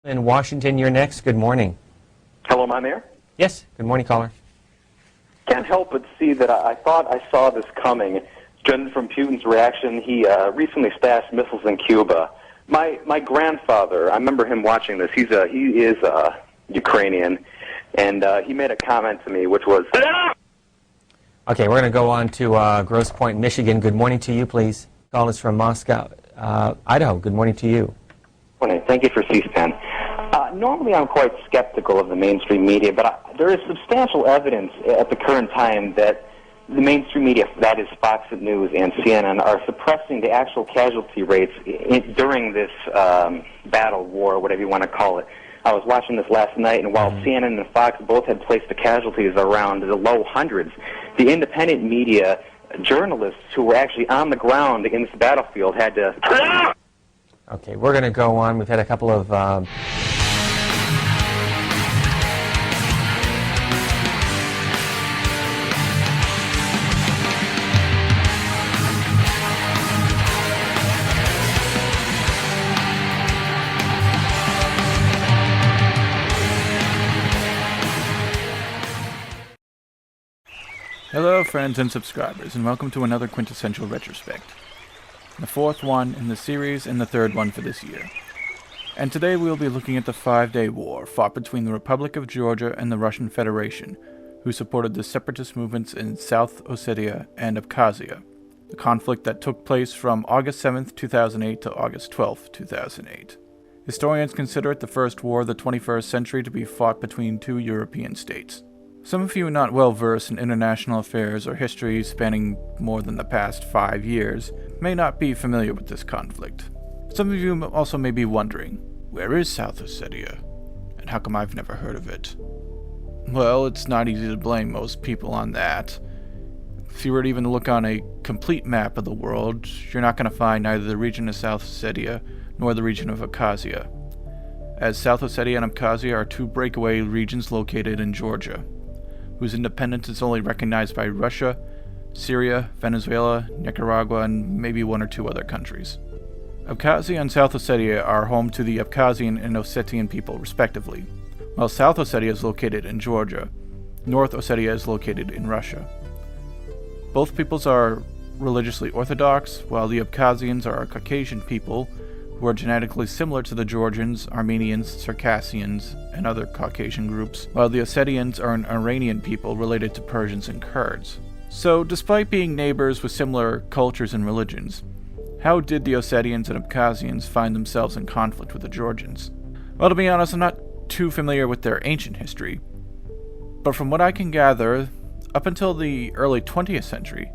In Washington, you're next. Good morning. Hello, my mayor. Yes, good morning, caller. Can't help but see that I thought I saw this coming, judging from Putin's reaction. He recently stashed missiles in Cuba. My grandfather, I remember him watching this. He is Ukrainian, and he made a comment to me, which was... Okay, we're going to go on to Grosse Pointe, Michigan. Good morning to you, please. Call us from Moscow, Idaho. Good morning to you. Morning. Thank you for C-SPAN. Normally, I'm quite skeptical of the mainstream media, but there is substantial evidence at the current time that the mainstream media, that is Fox News and CNN, are suppressing the actual casualty rates during this battle, war, whatever you want to call it. I was watching this last night, and while CNN and Fox both had placed the casualties around the low hundreds, the independent media journalists who were actually on the ground in this battlefield had to... Okay, we're going to go on. We've had a couple of... Hello friends and subscribers, and welcome to another Quintessential Retrospect. The fourth one in the series and the third one for this year. And today we will be looking at the 5-day war fought between the Republic of Georgia and the Russian Federation, who supported the separatist movements in South Ossetia and Abkhazia. The conflict that took place from August 7th, 2008 to August 12th, 2008. Historians consider it the first war of the 21st century to be fought between two European states. Some of you not well versed in international affairs or history spanning more than the past 5 years may not be familiar with this conflict. Some of you also may be wondering, where is South Ossetia? And how come I've never heard of it? Well, it's not easy to blame most people on that. If you were to even look on a complete map of the world, you're not going to find either the region of South Ossetia nor the region of Abkhazia, as South Ossetia and Abkhazia are two breakaway regions located in Georgia, whose independence is only recognized by Russia, Syria, Venezuela, Nicaragua, and maybe one or two other countries. Abkhazia and South Ossetia are home to the Abkhazian and Ossetian people, respectively, while South Ossetia is located in Georgia. North Ossetia is located in Russia. Both peoples are religiously Orthodox, while the Abkhazians are a Caucasian people who are genetically similar to the Georgians, Armenians, Circassians, and other Caucasian groups, while the Ossetians are an Iranian people related to Persians and Kurds. So, despite being neighbors with similar cultures and religions, how did the Ossetians and Abkhazians find themselves in conflict with the Georgians? Well, to be honest, I'm not too familiar with their ancient history, but from what I can gather, up until the early 20th century,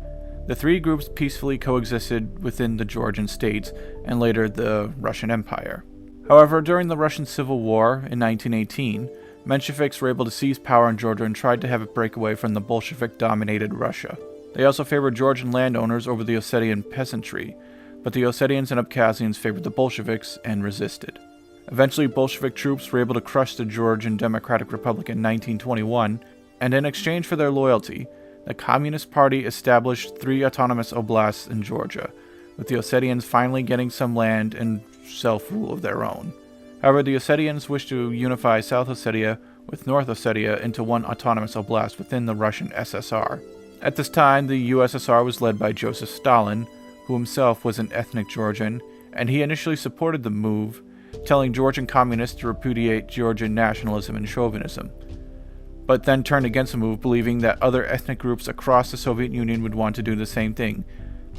the three groups peacefully coexisted within the Georgian states and later the Russian Empire. However, during the Russian Civil War in 1918, Mensheviks were able to seize power in Georgia and tried to have it break away from the Bolshevik-dominated Russia. They also favored Georgian landowners over the Ossetian peasantry, but the Ossetians and Abkhazians favored the Bolsheviks and resisted. Eventually, Bolshevik troops were able to crush the Georgian Democratic Republic in 1921, and in exchange for their loyalty, the Communist Party established 3 autonomous oblasts in Georgia, with the Ossetians finally getting some land and self-rule of their own. However, the Ossetians wished to unify South Ossetia with North Ossetia into one autonomous oblast within the Russian SSR. At this time, the USSR was led by Joseph Stalin, who himself was an ethnic Georgian, and he initially supported the move, telling Georgian communists to repudiate Georgian nationalism and chauvinism, but then turned against the move, believing that other ethnic groups across the Soviet Union would want to do the same thing,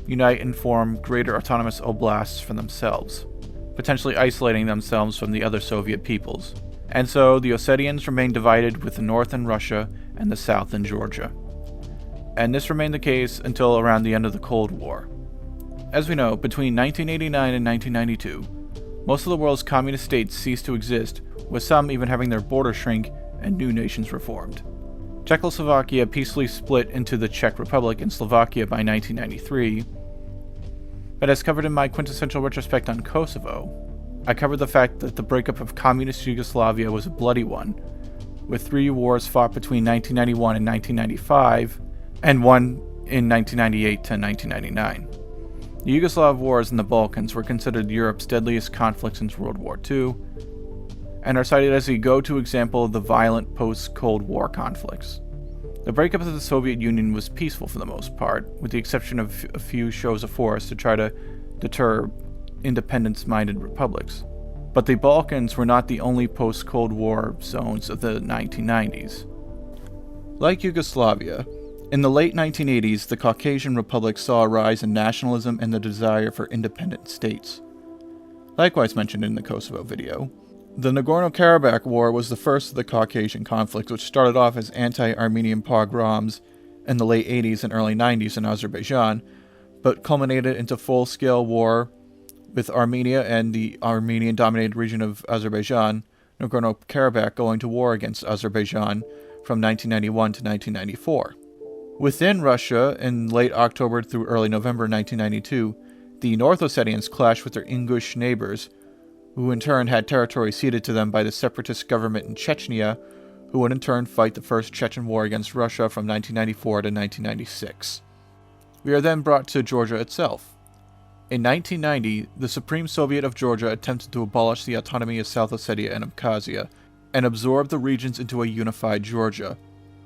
unite and form greater autonomous oblasts for themselves, potentially isolating themselves from the other Soviet peoples. And so the Ossetians remained divided with the north in Russia and the south in Georgia. And this remained the case until around the end of the Cold War. As we know, between 1989 and 1992, most of the world's communist states ceased to exist, with some even having their borders shrink and new nations were formed. Czechoslovakia peacefully split into the Czech Republic and Slovakia by 1993, but as covered in my Quintessential Retrospect on Kosovo, I covered the fact that the breakup of communist Yugoslavia was a bloody one, with 3 wars fought between 1991 and 1995, and one in 1998 to 1999. The Yugoslav wars in the Balkans were considered Europe's deadliest conflict since World War II, and are cited as a go-to example of the violent post-Cold War conflicts. The breakup of the Soviet Union was peaceful for the most part, with the exception of a few shows of force to try to deter independence-minded republics. But the Balkans were not the only post-Cold War zones of the 1990s. Like Yugoslavia, in the late 1980s, the Caucasian republics saw a rise in nationalism and the desire for independent states. Likewise mentioned in the Kosovo video, the Nagorno-Karabakh War was the first of the Caucasian conflicts, which started off as anti-Armenian pogroms in the late 80s and early 90s in Azerbaijan, but culminated into full-scale war with Armenia and the Armenian-dominated region of Azerbaijan, Nagorno-Karabakh going to war against Azerbaijan from 1991 to 1994. Within Russia, in late October through early November 1992, the North Ossetians clashed with their Ingush neighbors, who in turn had territory ceded to them by the separatist government in Chechnya, who would in turn fight the First Chechen War against Russia from 1994 to 1996. We are then brought to Georgia itself. In 1990, the Supreme Soviet of Georgia attempted to abolish the autonomy of South Ossetia and Abkhazia, and absorb the regions into a unified Georgia,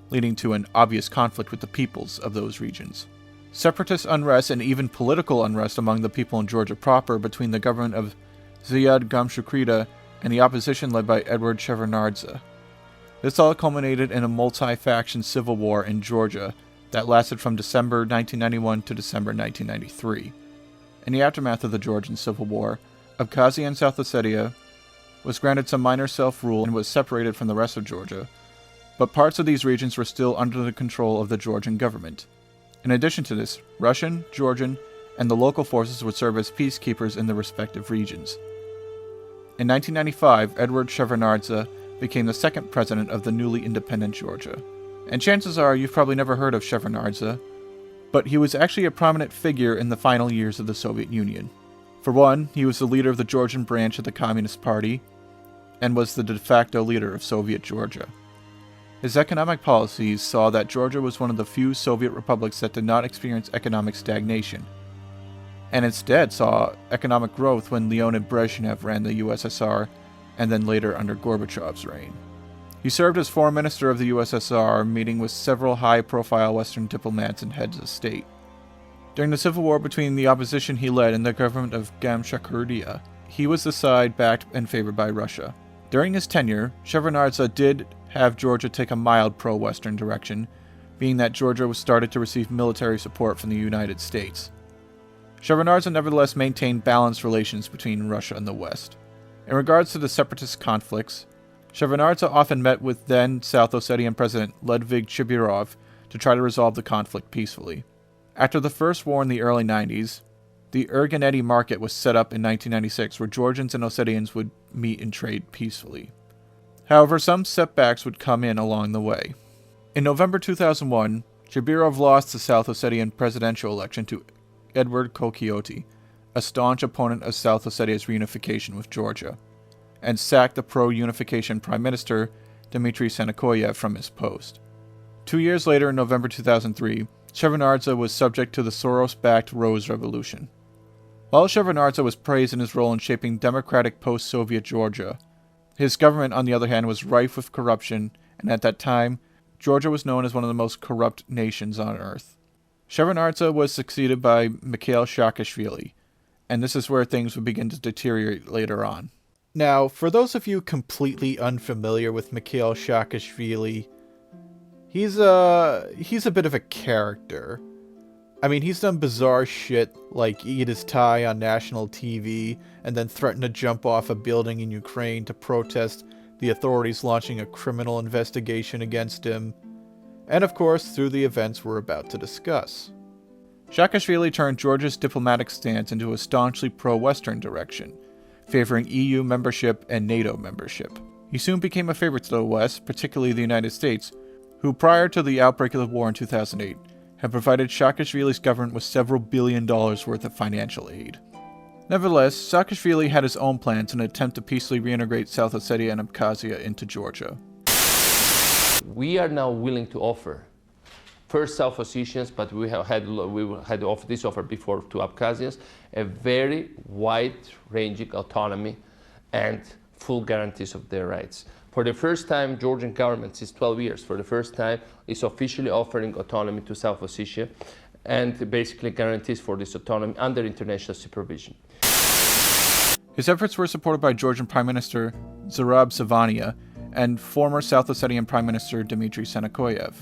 leading to an obvious conflict with the peoples of those regions. Separatist unrest and even political unrest among the people in Georgia proper between the government of Ziad Gamshukrida and the opposition led by Edward Shevardnadze. This all culminated in a multi-faction civil war in Georgia that lasted from December 1991 to December 1993. In the aftermath of the Georgian Civil War, Abkhazia and South Ossetia was granted some minor self-rule and was separated from the rest of Georgia, but parts of these regions were still under the control of the Georgian government. In addition to this, Russian, Georgian, and the local forces would serve as peacekeepers in the respective regions. In 1995, Edward Shevardnadze became the second president of the newly independent Georgia. And chances are you've probably never heard of Shevardnadze, but he was actually a prominent figure in the final years of the Soviet Union. For one, he was the leader of the Georgian branch of the Communist Party, and was the de facto leader of Soviet Georgia. His economic policies saw that Georgia was one of the few Soviet republics that did not experience economic stagnation, and instead saw economic growth when Leonid Brezhnev ran the USSR, and then later under Gorbachev's reign. He served as foreign minister of the USSR, meeting with several high-profile Western diplomats and heads of state. During the civil war between the opposition he led and the government of Gamshukrida, he was the side backed and favored by Russia. During his tenure, Shevardnadze did have Georgia take a mild pro-Western direction, being that Georgia was started to receive military support from the United States. Shevardnadze nevertheless maintained balanced relations between Russia and the West. In regards to the separatist conflicts, Shevardnadze often met with then South Ossetian President Ludvig Chibirov to try to resolve the conflict peacefully. After the first war in the early 90s, the Erganeti market was set up in 1996 where Georgians and Ossetians would meet and trade peacefully. However, some setbacks would come in along the way. In November 2001, Chibirov lost the South Ossetian presidential election to Edward Kokioti, a staunch opponent of South Ossetia's reunification with Georgia, and sacked the pro-unification Prime Minister Dmitry Senekoyev from his post. 2 years later, in November 2003, Shevardnadze was subject to the Soros-backed Rose Revolution. While Shevardnadze was praised in his role in shaping democratic post-Soviet Georgia, his government, on the other hand, was rife with corruption, and at that time, Georgia was known as one of the most corrupt nations on earth. Shevardnadze was succeeded by Mikhail Saakashvili, and this is where things would begin to deteriorate later on. Now, for those of you completely unfamiliar with Mikhail Saakashvili, he's a bit of a character. I mean, he's done bizarre shit like eat his tie on national TV and then threaten to jump off a building in Ukraine to protest the authorities launching a criminal investigation against him. And of course, through the events we're about to discuss. Saakashvili turned Georgia's diplomatic stance into a staunchly pro-Western direction, favoring EU membership and NATO membership. He soon became a favorite to the West, particularly the United States, who prior to the outbreak of the war in 2008, had provided Saakashvili's government with several $1 billion worth of financial aid. Nevertheless, Saakashvili had his own plans in an attempt to peacefully reintegrate South Ossetia and Abkhazia into Georgia. We are now willing to offer, first South Ossetians, but we had offered this offer before to Abkhazians, a very wide-ranging autonomy and full guarantees of their rights. For the first time, Georgian government, since 12 years, for the first time, is officially offering autonomy to South Ossetia and basically guarantees for this autonomy under international supervision. His efforts were supported by Georgian Prime Minister Zurab Savania and former South Ossetian Prime Minister Dmitry Senakoyev.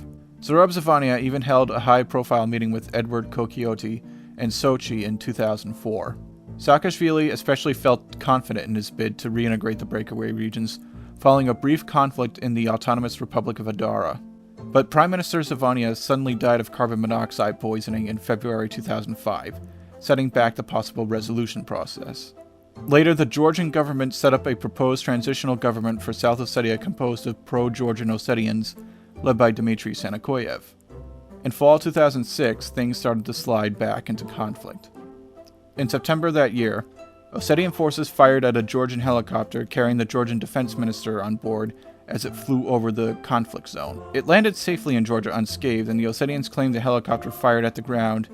Zurab Savania even held a high-profile meeting with Edward Kokioti in Sochi in 2004. Saakashvili especially felt confident in his bid to reintegrate the breakaway regions following a brief conflict in the Autonomous Republic of Adara. But Prime Minister Savania suddenly died of carbon monoxide poisoning in February 2005, setting back the possible resolution process. Later, the Georgian government set up a proposed transitional government for South Ossetia composed of pro-Georgian Ossetians, led by Dmitry Senakoyev. In fall 2006, things started to slide back into conflict. In September that year, Ossetian forces fired at a Georgian helicopter carrying the Georgian defense minister on board as it flew over the conflict zone. It landed safely in Georgia unscathed, and the Ossetians claimed the helicopter fired at the ground,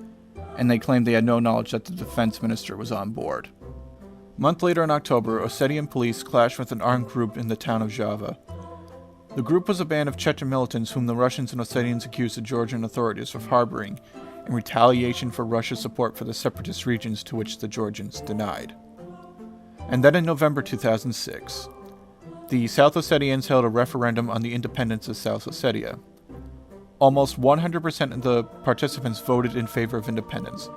and they claimed they had no knowledge that the defense minister was on board. A month later in October, Ossetian police clashed with an armed group in the town of Java. The group was a band of Chechen militants whom the Russians and Ossetians accused the Georgian authorities of harboring in retaliation for Russia's support for the separatist regions, to which the Georgians denied. And then in November 2006, the South Ossetians held a referendum on the independence of South Ossetia. Almost 100% of the participants voted in favor of independence,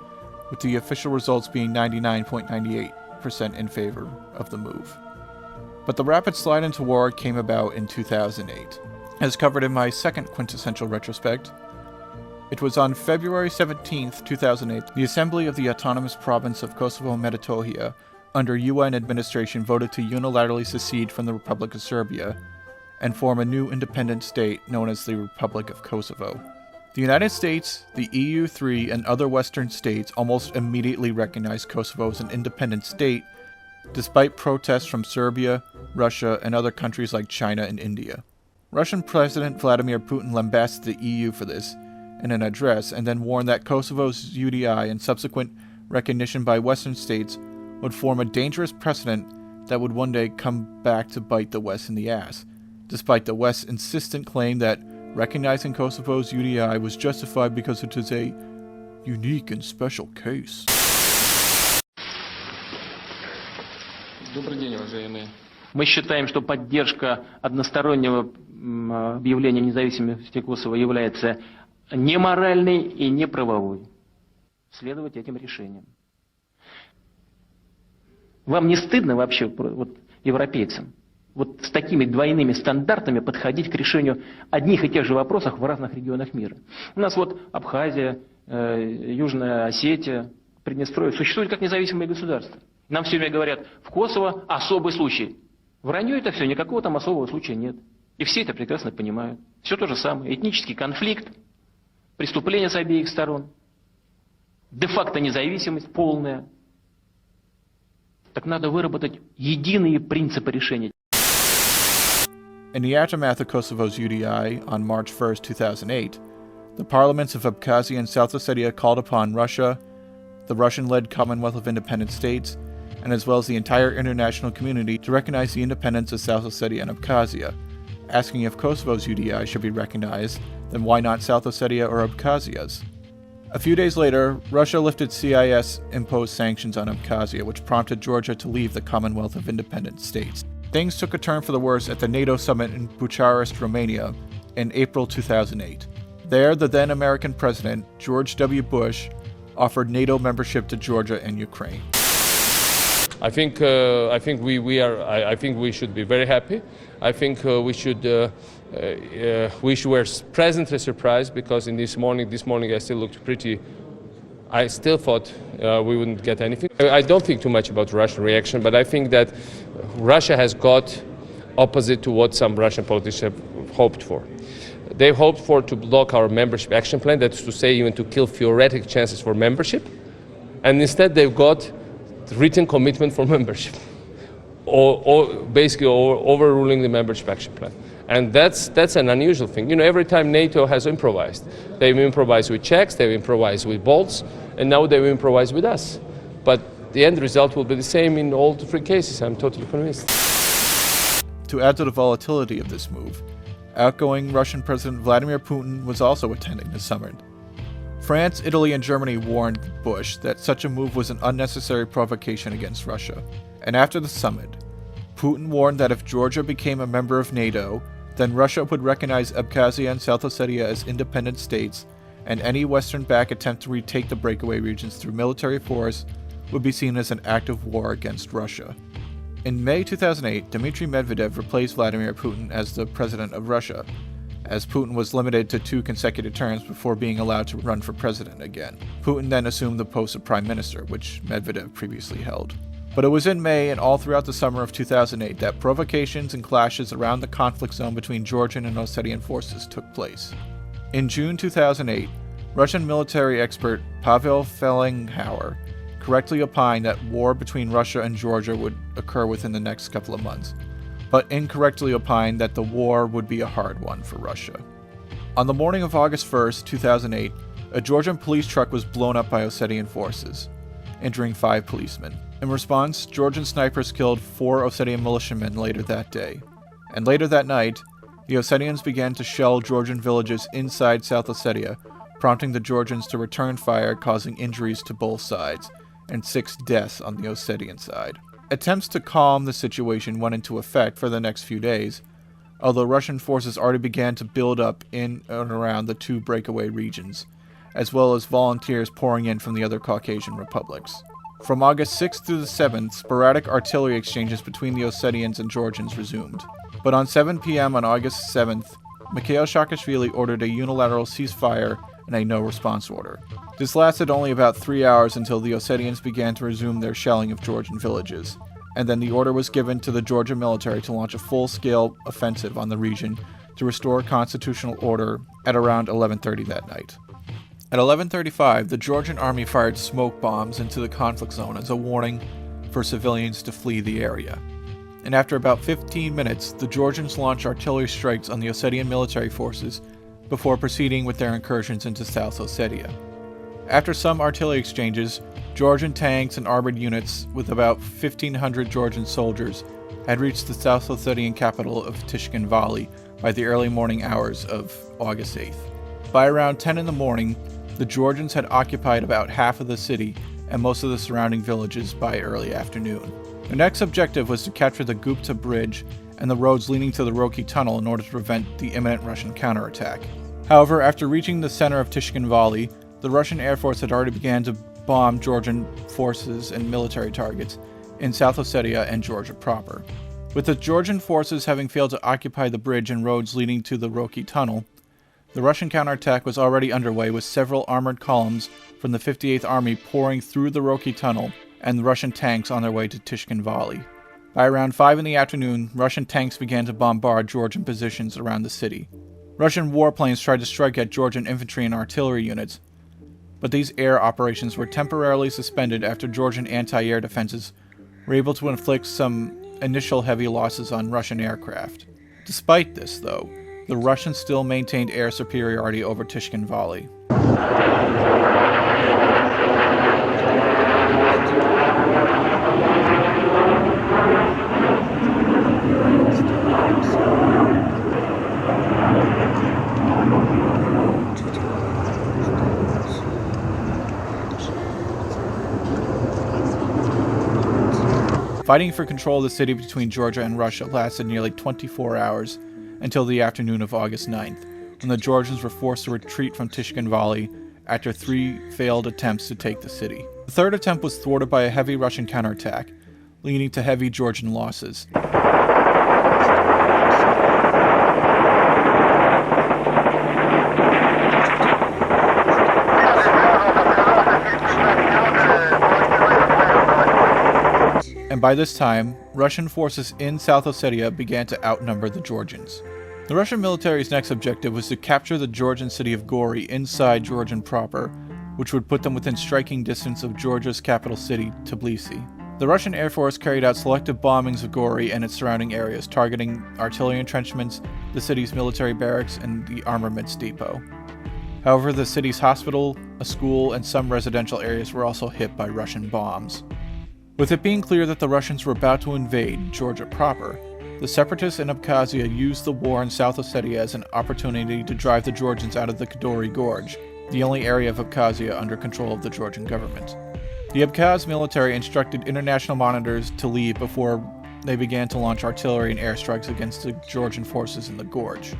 with the official results being 99.98% in favor of the move. But the rapid slide into war came about in 2008. As covered in my second Quintessential Retrospect, it was on February 17, 2008, the Assembly of the Autonomous Province of Kosovo and Metohija, under UN administration, voted to unilaterally secede from the Republic of Serbia and form a new independent state known as the Republic of Kosovo. The United States, the EU3, and other Western states almost immediately recognized Kosovo as an independent state, despite protests from Serbia, Russia, and other countries like China and India. Russian President Vladimir Putin lambasted the EU for this in an address, and then warned that Kosovo's UDI and subsequent recognition by Western states would form a dangerous precedent that would one day come back to bite the West in the ass, despite the West's insistent claim that recognizing Kosovo's UDI was justified because it is a unique and special case. Добрый день, уважаемые. Мы считаем, что поддержка одностороннего объявления независимости Косово является неморальной и неправовой. Следовать этим решениям. Вам не стыдно вообще, вот, европейцам, вот с такими двойными стандартами подходить к решению одних и тех же вопросов в разных регионах мира? У нас вот Абхазия, Южная Осетия, Приднестровье существуют как независимые государства. Нам все время говорят, в Косово особый случай. Вранье это все, никакого там особого случая нет. И все это прекрасно понимают. Все то же самое. Этнический конфликт, преступления с обеих сторон, де-факто независимость полная. Так надо выработать единые принципы решения. In the aftermath of Kosovo's UDI on March 1, 2008, the parliaments of Abkhazia and South Ossetia called upon Russia, the Russian-led Commonwealth of Independent States, and as well as the entire international community to recognize the independence of South Ossetia and Abkhazia, asking if Kosovo's UDI should be recognized, then why not South Ossetia or Abkhazia's? A few days later, Russia lifted CIS-imposed sanctions on Abkhazia, which prompted Georgia to leave the Commonwealth of Independent States. Things took a turn for the worse at the NATO summit in Bucharest, Romania, in April 2008. There, the then American President, George W. Bush, offered NATO membership to Georgia and Ukraine. I think we should be very happy. I think we were pleasantly surprised because this morning I still looked pretty. I still thought we wouldn't get anything. I don't think too much about Russian reaction, but I think that Russia has got opposite to what some Russian politicians have hoped for. They hoped for to block our membership action plan, that's to say even to kill theoretic chances for membership, and instead they've got written commitment for membership, or basically overruling the membership action plan. And that's an unusual thing. You know, every time NATO has improvised, they've improvised with Czechs, they've improvised with Balts, and now they've improvised with us. But the end result will be the same in all three cases, I'm totally convinced. To add to the volatility of this move, outgoing Russian President Vladimir Putin was also attending the summit. France, Italy, and Germany warned Bush that such a move was an unnecessary provocation against Russia. And after the summit, Putin warned that if Georgia became a member of NATO, then Russia would recognize Abkhazia and South Ossetia as independent states, and any Western-backed attempt to retake the breakaway regions through military force would be seen as an act of war against Russia. In May 2008, Dmitry Medvedev replaced Vladimir Putin as the president of Russia, as Putin was limited to 2 consecutive terms before being allowed to run for president again. Putin then assumed the post of prime minister, which Medvedev previously held. But it was in May and all throughout the summer of 2008 that provocations and clashes around the conflict zone between Georgian and Ossetian forces took place. In June 2008, Russian military expert Pavel Fellinghauer correctly opined that war between Russia and Georgia would occur within the next couple of months, but incorrectly opined that the war would be a hard one for Russia. On the morning of August 1st, 2008, a Georgian police truck was blown up by Ossetian forces, injuring 5 policemen. In response, Georgian snipers killed 4 Ossetian militiamen later that day. And later that night, the Ossetians began to shell Georgian villages inside South Ossetia, prompting the Georgians to return fire, causing injuries to both sides, and 6 deaths on the Ossetian side. Attempts to calm the situation went into effect for the next few days, although Russian forces already began to build up in and around the 2 breakaway regions, as well as volunteers pouring in from the other Caucasian republics. From August 6th through the 7th, sporadic artillery exchanges between the Ossetians and Georgians resumed. But on 7 p.m. on August 7th, Mikhail Saakashvili ordered a unilateral ceasefire and a no-response order. This lasted only about 3 hours until the Ossetians began to resume their shelling of Georgian villages, and then the order was given to the Georgian military to launch a full-scale offensive on the region to restore constitutional order at around 11:30 that night. At 11:35, the Georgian army fired smoke bombs into the conflict zone as a warning for civilians to flee the area. And after about 15 minutes, the Georgians launched artillery strikes on the Ossetian military forces before proceeding with their incursions into South Ossetia. After some artillery exchanges, Georgian tanks and armored units with about 1,500 Georgian soldiers had reached the South Ossetian capital of Tishkin Valley by the early morning hours of August 8th. By around 10 in the morning, the Georgians had occupied about half of the city and most of the surrounding villages by early afternoon. Their next objective was to capture the Gupta Bridge and the roads leading to the Roki Tunnel in order to prevent the imminent Russian counterattack. However, after reaching the center of Tishkin Valley, the Russian Air Force had already begun to bomb Georgian forces and military targets in South Ossetia and Georgia proper. With the Georgian forces having failed to occupy the bridge and roads leading to the Roki Tunnel, the Russian counterattack was already underway with several armored columns from the 58th Army pouring through the Roki Tunnel and the Russian tanks on their way to Tishkin Valley. By around 5 in the afternoon, Russian tanks began to bombard Georgian positions around the city. Russian warplanes tried to strike at Georgian infantry and artillery units, but these air operations were temporarily suspended after Georgian anti-air defenses were able to inflict some initial heavy losses on Russian aircraft. Despite this, though, the Russians still maintained air superiority over Tishkin Valley. Fighting for control of the city between Georgia and Russia lasted nearly 24 hours until the afternoon of August 9th, when the Georgians were forced to retreat from Tishkin Valley after 3 failed attempts to take the city. The third attempt was thwarted by a heavy Russian counterattack, leading to heavy Georgian losses. And by this time, Russian forces in South Ossetia began to outnumber the Georgians. The Russian military's next objective was to capture the Georgian city of Gori inside Georgian proper, which would put them within striking distance of Georgia's capital city, Tbilisi. The Russian Air Force carried out selective bombings of Gori and its surrounding areas, targeting artillery entrenchments, the city's military barracks, and the armaments depot. However, the city's hospital, a school, and some residential areas were also hit by Russian bombs. With it being clear that the Russians were about to invade Georgia proper, The separatists in Abkhazia used the war in South Ossetia as an opportunity to drive the Georgians out of the Kadori Gorge, the only area of Abkhazia under control of the Georgian government. The Abkhaz military instructed international monitors to leave before they began to launch artillery and airstrikes against the Georgian forces in the gorge.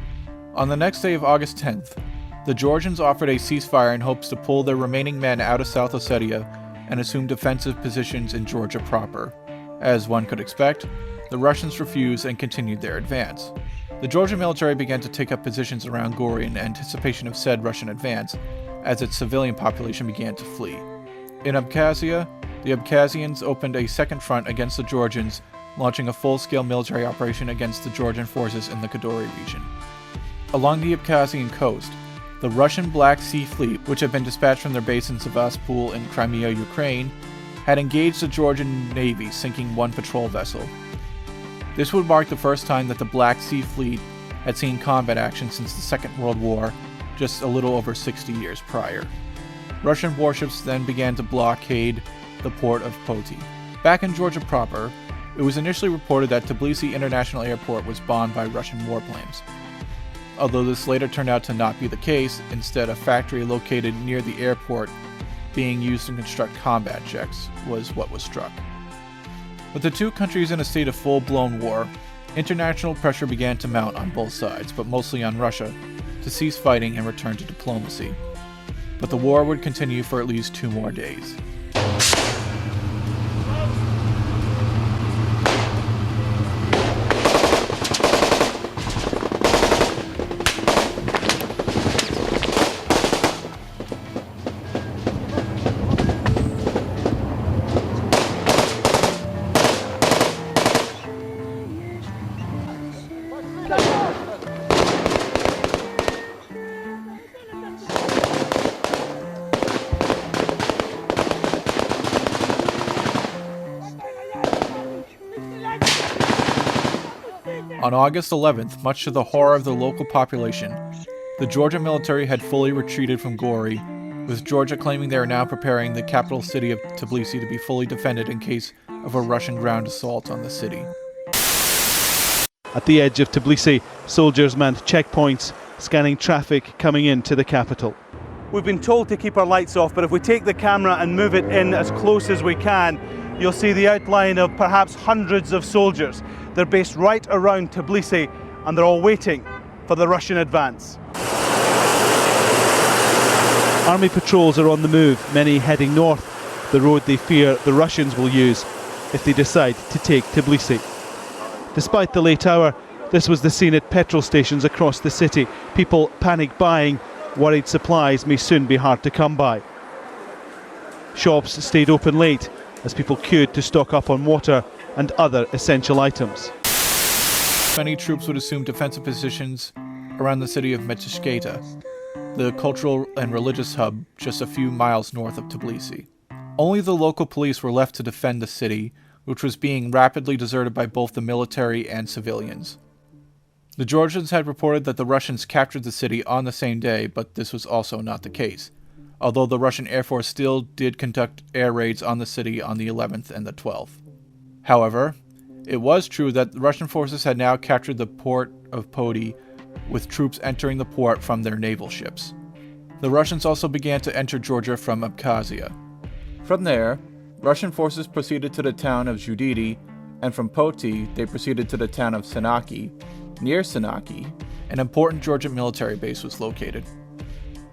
On the next day of August 10th, the Georgians offered a ceasefire in hopes to pull their remaining men out of South Ossetia and assume defensive positions in Georgia proper. As one could expect, the Russians refused and continued their advance. The Georgian military began to take up positions around Gori in anticipation of said Russian advance, as its civilian population began to flee. In Abkhazia, the Abkhazians opened a second front against the Georgians, launching a full-scale military operation against the Georgian forces in the Kadori region. Along the Abkhazian coast, the Russian Black Sea Fleet, which had been dispatched from their base in Sevastopol in Crimea, Ukraine, had engaged the Georgian Navy, sinking one patrol vessel. This would mark the first time that the Black Sea Fleet had seen combat action since the Second World War, just a little over 60 years prior. Russian warships then began to blockade the port of Poti. Back in Georgia proper, it was initially reported that Tbilisi International Airport was bombed by Russian warplanes. Although this later turned out to not be the case, instead a factory located near the airport being used to construct combat jets was what was struck. With the two countries in a state of full-blown war, international pressure began to mount on both sides, but mostly on Russia, to cease fighting and return to diplomacy. But the war would continue for at least 2 more days. On August 11th, much to the horror of the local population, the Georgian military had fully retreated from Gori, with Georgia claiming they are now preparing the capital city of Tbilisi to be fully defended in case of a Russian ground assault on the city. At the edge of Tbilisi, soldiers manned checkpoints, scanning traffic coming into the capital. We've been told to keep our lights off, but if we take the camera and move it in as close as we can, you'll see the outline of perhaps hundreds of soldiers. They're based right around Tbilisi, and they're all waiting for the Russian advance. Army patrols are on the move, many heading north, the road they fear the Russians will use if they decide to take Tbilisi. Despite the late hour, this was the scene at petrol stations across the city. People panic buying, worried supplies may soon be hard to come by. Shops stayed open late as people queued to stock up on water and other essential items. Many troops would assume defensive positions around the city of Metishketa, the cultural and religious hub just a few miles north of Tbilisi. Only the local police were left to defend the city, which was being rapidly deserted by both the military and civilians. The Georgians had reported that the Russians captured the city on the same day, but this was also not the case, although the Russian Air Force still did conduct air raids on the city on the 11th and the 12th. However, it was true that the Russian forces had now captured the port of Poti, with troops entering the port from their naval ships. The Russians also began to enter Georgia from Abkhazia. From there, Russian forces proceeded to the town of Zhudidi, and from Poti they proceeded to the town of Senaki. Near Senaki, an important Georgian military base was located.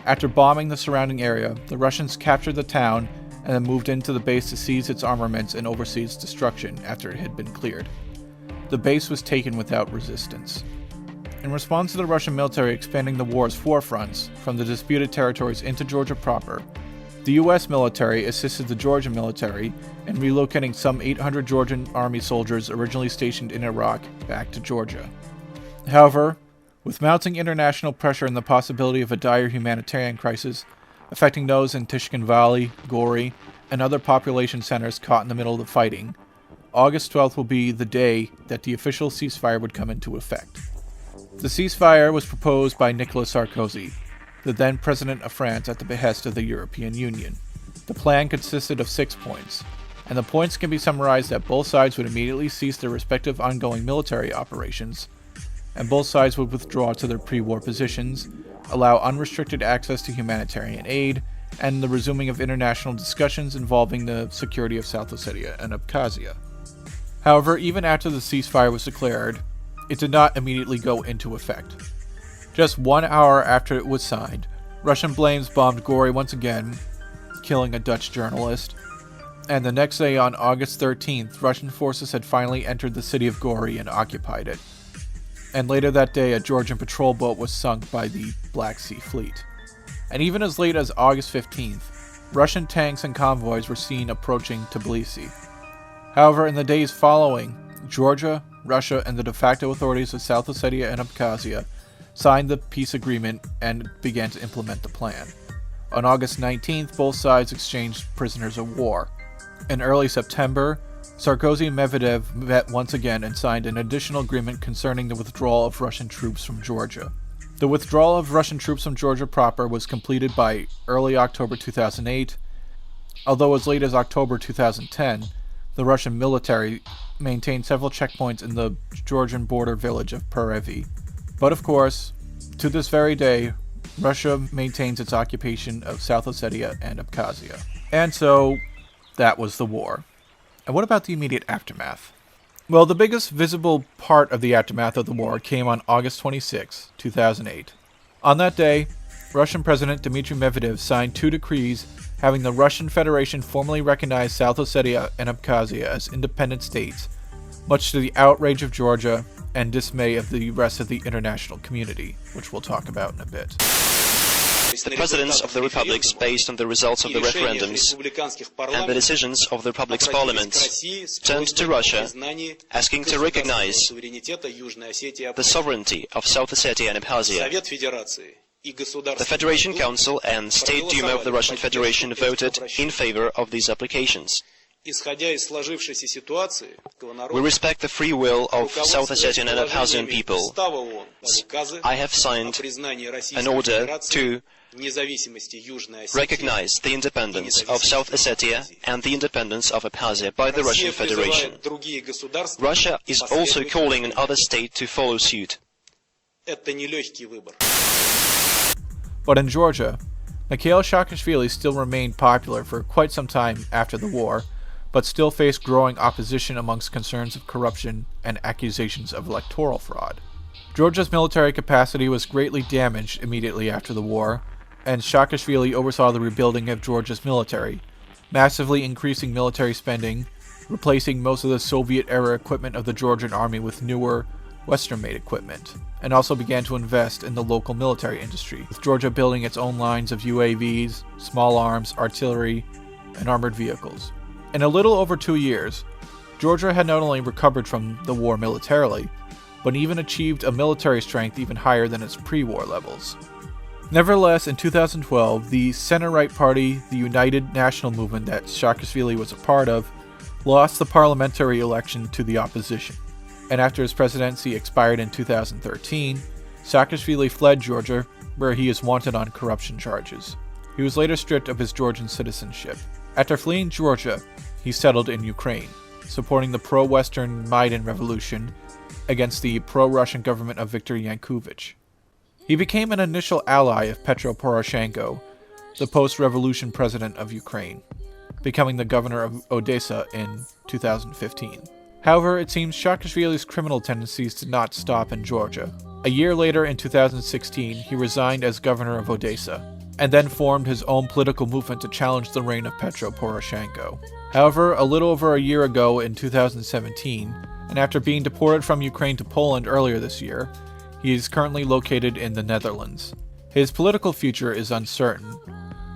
After bombing the surrounding area, the Russians captured the town and then moved into the base to seize its armaments and oversee its destruction after it had been cleared. The base was taken without resistance. In response to the Russian military expanding the war's forefronts from the disputed territories into Georgia proper, the U.S. military assisted the Georgian military in relocating some 800 Georgian army soldiers originally stationed in Iraq back to Georgia. However, with mounting international pressure and the possibility of a dire humanitarian crisis affecting those in Tishkin Valley, Gori, and other population centers caught in the middle of the fighting, August 12th will be the day that the official ceasefire would come into effect. The ceasefire was proposed by Nicolas Sarkozy, the then president of France at the behest of the European Union. The plan consisted of 6 points. and the points can be summarized that both sides would immediately cease their respective ongoing military operations, and both sides would withdraw to their pre-war positions, allow unrestricted access to humanitarian aid, and the resuming of international discussions involving the security of South Ossetia and Abkhazia. However, even after the ceasefire was declared, it did not immediately go into effect. Just 1 hour after it was signed, Russian blames bombed Gori once again, killing a Dutch journalist, and the next day on August 13th, Russian forces had finally entered the city of Gori and occupied it. And later that day, a Georgian patrol boat was sunk by the Black Sea Fleet. And even as late as August 15th, Russian tanks and convoys were seen approaching Tbilisi. However, in the days following, Georgia, Russia, and the de facto authorities of South Ossetia and Abkhazia signed the peace agreement and began to implement the plan. On August 19th, both sides exchanged prisoners of war. In early September, Sarkozy and Medvedev met once again and signed an additional agreement concerning the withdrawal of Russian troops from Georgia. The withdrawal of Russian troops from Georgia proper was completed by early October 2008, although as late as October 2010, the Russian military maintained several checkpoints in the Georgian border village of Perevi. But of course, to this very day, Russia maintains its occupation of South Ossetia and Abkhazia. And so, that was the war. And what about the immediate aftermath? Well, the biggest visible part of the aftermath of the war came on August 26, 2008. On that day, Russian President Dmitry Medvedev signed 2 decrees having the Russian Federation formally recognize South Ossetia and Abkhazia as independent states, much to the outrage of Georgia and dismay of the rest of the international community, which we'll talk about in a bit. The presidents of the republics, based on the results of the referendums and the decisions of the republic's parliaments, turned to Russia, asking to recognize the sovereignty of South Ossetia and Abkhazia. The Federation Council and State Duma of the Russian Federation voted in favor of these applications. We respect the free will of South Ossetian and Abkhazian people. I have signed an order to recognize the independence of South Ossetia and the independence of Abkhazia by the Russian Federation. Russia is also calling on other states to follow suit. But in Georgia, Mikhail Saakashvili still remained popular for quite some time after the war, but still faced growing opposition amongst concerns of corruption and accusations of electoral fraud. Georgia's military capacity was greatly damaged immediately after the war, and Saakashvili oversaw the rebuilding of Georgia's military, massively increasing military spending, replacing most of the Soviet-era equipment of the Georgian army with newer, Western-made equipment, and also began to invest in the local military industry, with Georgia building its own lines of UAVs, small arms, artillery, and armored vehicles. In a little over 2 years, Georgia had not only recovered from the war militarily, but even achieved a military strength even higher than its pre-war levels. Nevertheless, in 2012, the center-right party, the United National Movement that Saakashvili was a part of, lost the parliamentary election to the opposition. And after his presidency expired in 2013, Saakashvili fled Georgia, where he is wanted on corruption charges. He was later stripped of his Georgian citizenship. After fleeing Georgia, he settled in Ukraine, supporting the pro-Western Maidan revolution against the pro-Russian government of Viktor Yanukovych. He became an initial ally of Petro Poroshenko, the post-revolution president of Ukraine, becoming the governor of Odessa in 2015. However, it seems Saakashvili's criminal tendencies did not stop in Georgia. A year later, in 2016, he resigned as governor of Odessa, and then formed his own political movement to challenge the reign of Petro Poroshenko. However, a little over a year ago in 2017, and after being deported from Ukraine to Poland earlier this year, he is currently located in the Netherlands. His political future is uncertain,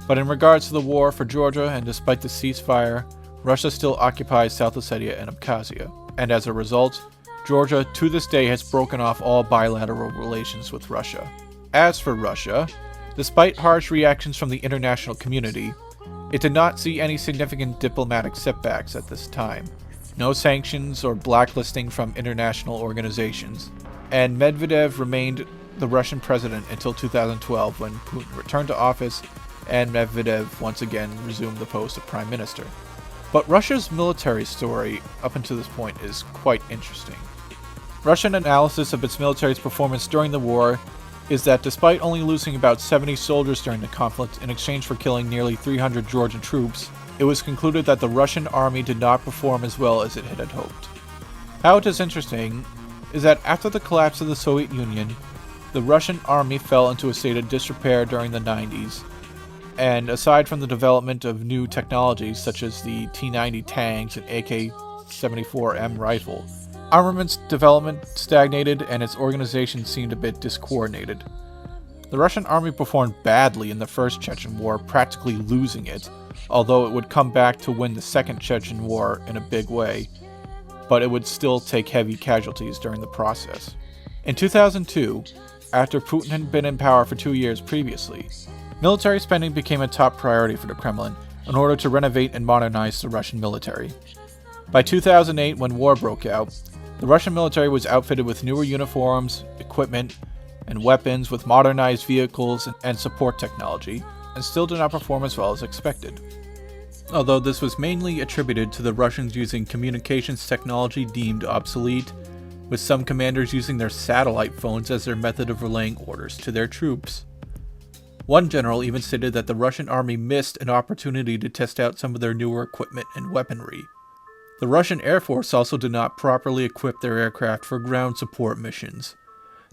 but in regards to the war for Georgia and despite the ceasefire, Russia still occupies South Ossetia and Abkhazia, and as a result, Georgia to this day has broken off all bilateral relations with Russia. As for Russia, despite harsh reactions from the international community, it did not see any significant diplomatic setbacks at this time. No sanctions or blacklisting from international organizations, and Medvedev remained the Russian president until 2012 when Putin returned to office and Medvedev once again resumed the post of prime minister. But Russia's military story up until this point is quite interesting. Russian analysis of its military's performance during the war is that despite only losing about 70 soldiers during the conflict in exchange for killing nearly 300 Georgian troops, it was concluded that the Russian army did not perform as well as it had hoped. How it is interesting is that after the collapse of the Soviet Union, the Russian army fell into a state of disrepair during the 90s, and aside from the development of new technologies such as the T-90 tanks and AK-74M rifle, armaments development stagnated and its organization seemed a bit discoordinated. The Russian army performed badly in the First Chechen War, practically losing it, although it would come back to win the Second Chechen War in a big way, but it would still take heavy casualties during the process. In 2002, after Putin had been in power for 2 years previously, military spending became a top priority for the Kremlin in order to renovate and modernize the Russian military. By 2008, when war broke out, the Russian military was outfitted with newer uniforms, equipment, and weapons with modernized vehicles and support technology, and still did not perform as well as expected. Although this was mainly attributed to the Russians using communications technology deemed obsolete, with some commanders using their satellite phones as their method of relaying orders to their troops. One general even stated that the Russian army missed an opportunity to test out some of their newer equipment and weaponry. The Russian Air Force also did not properly equip their aircraft for ground support missions.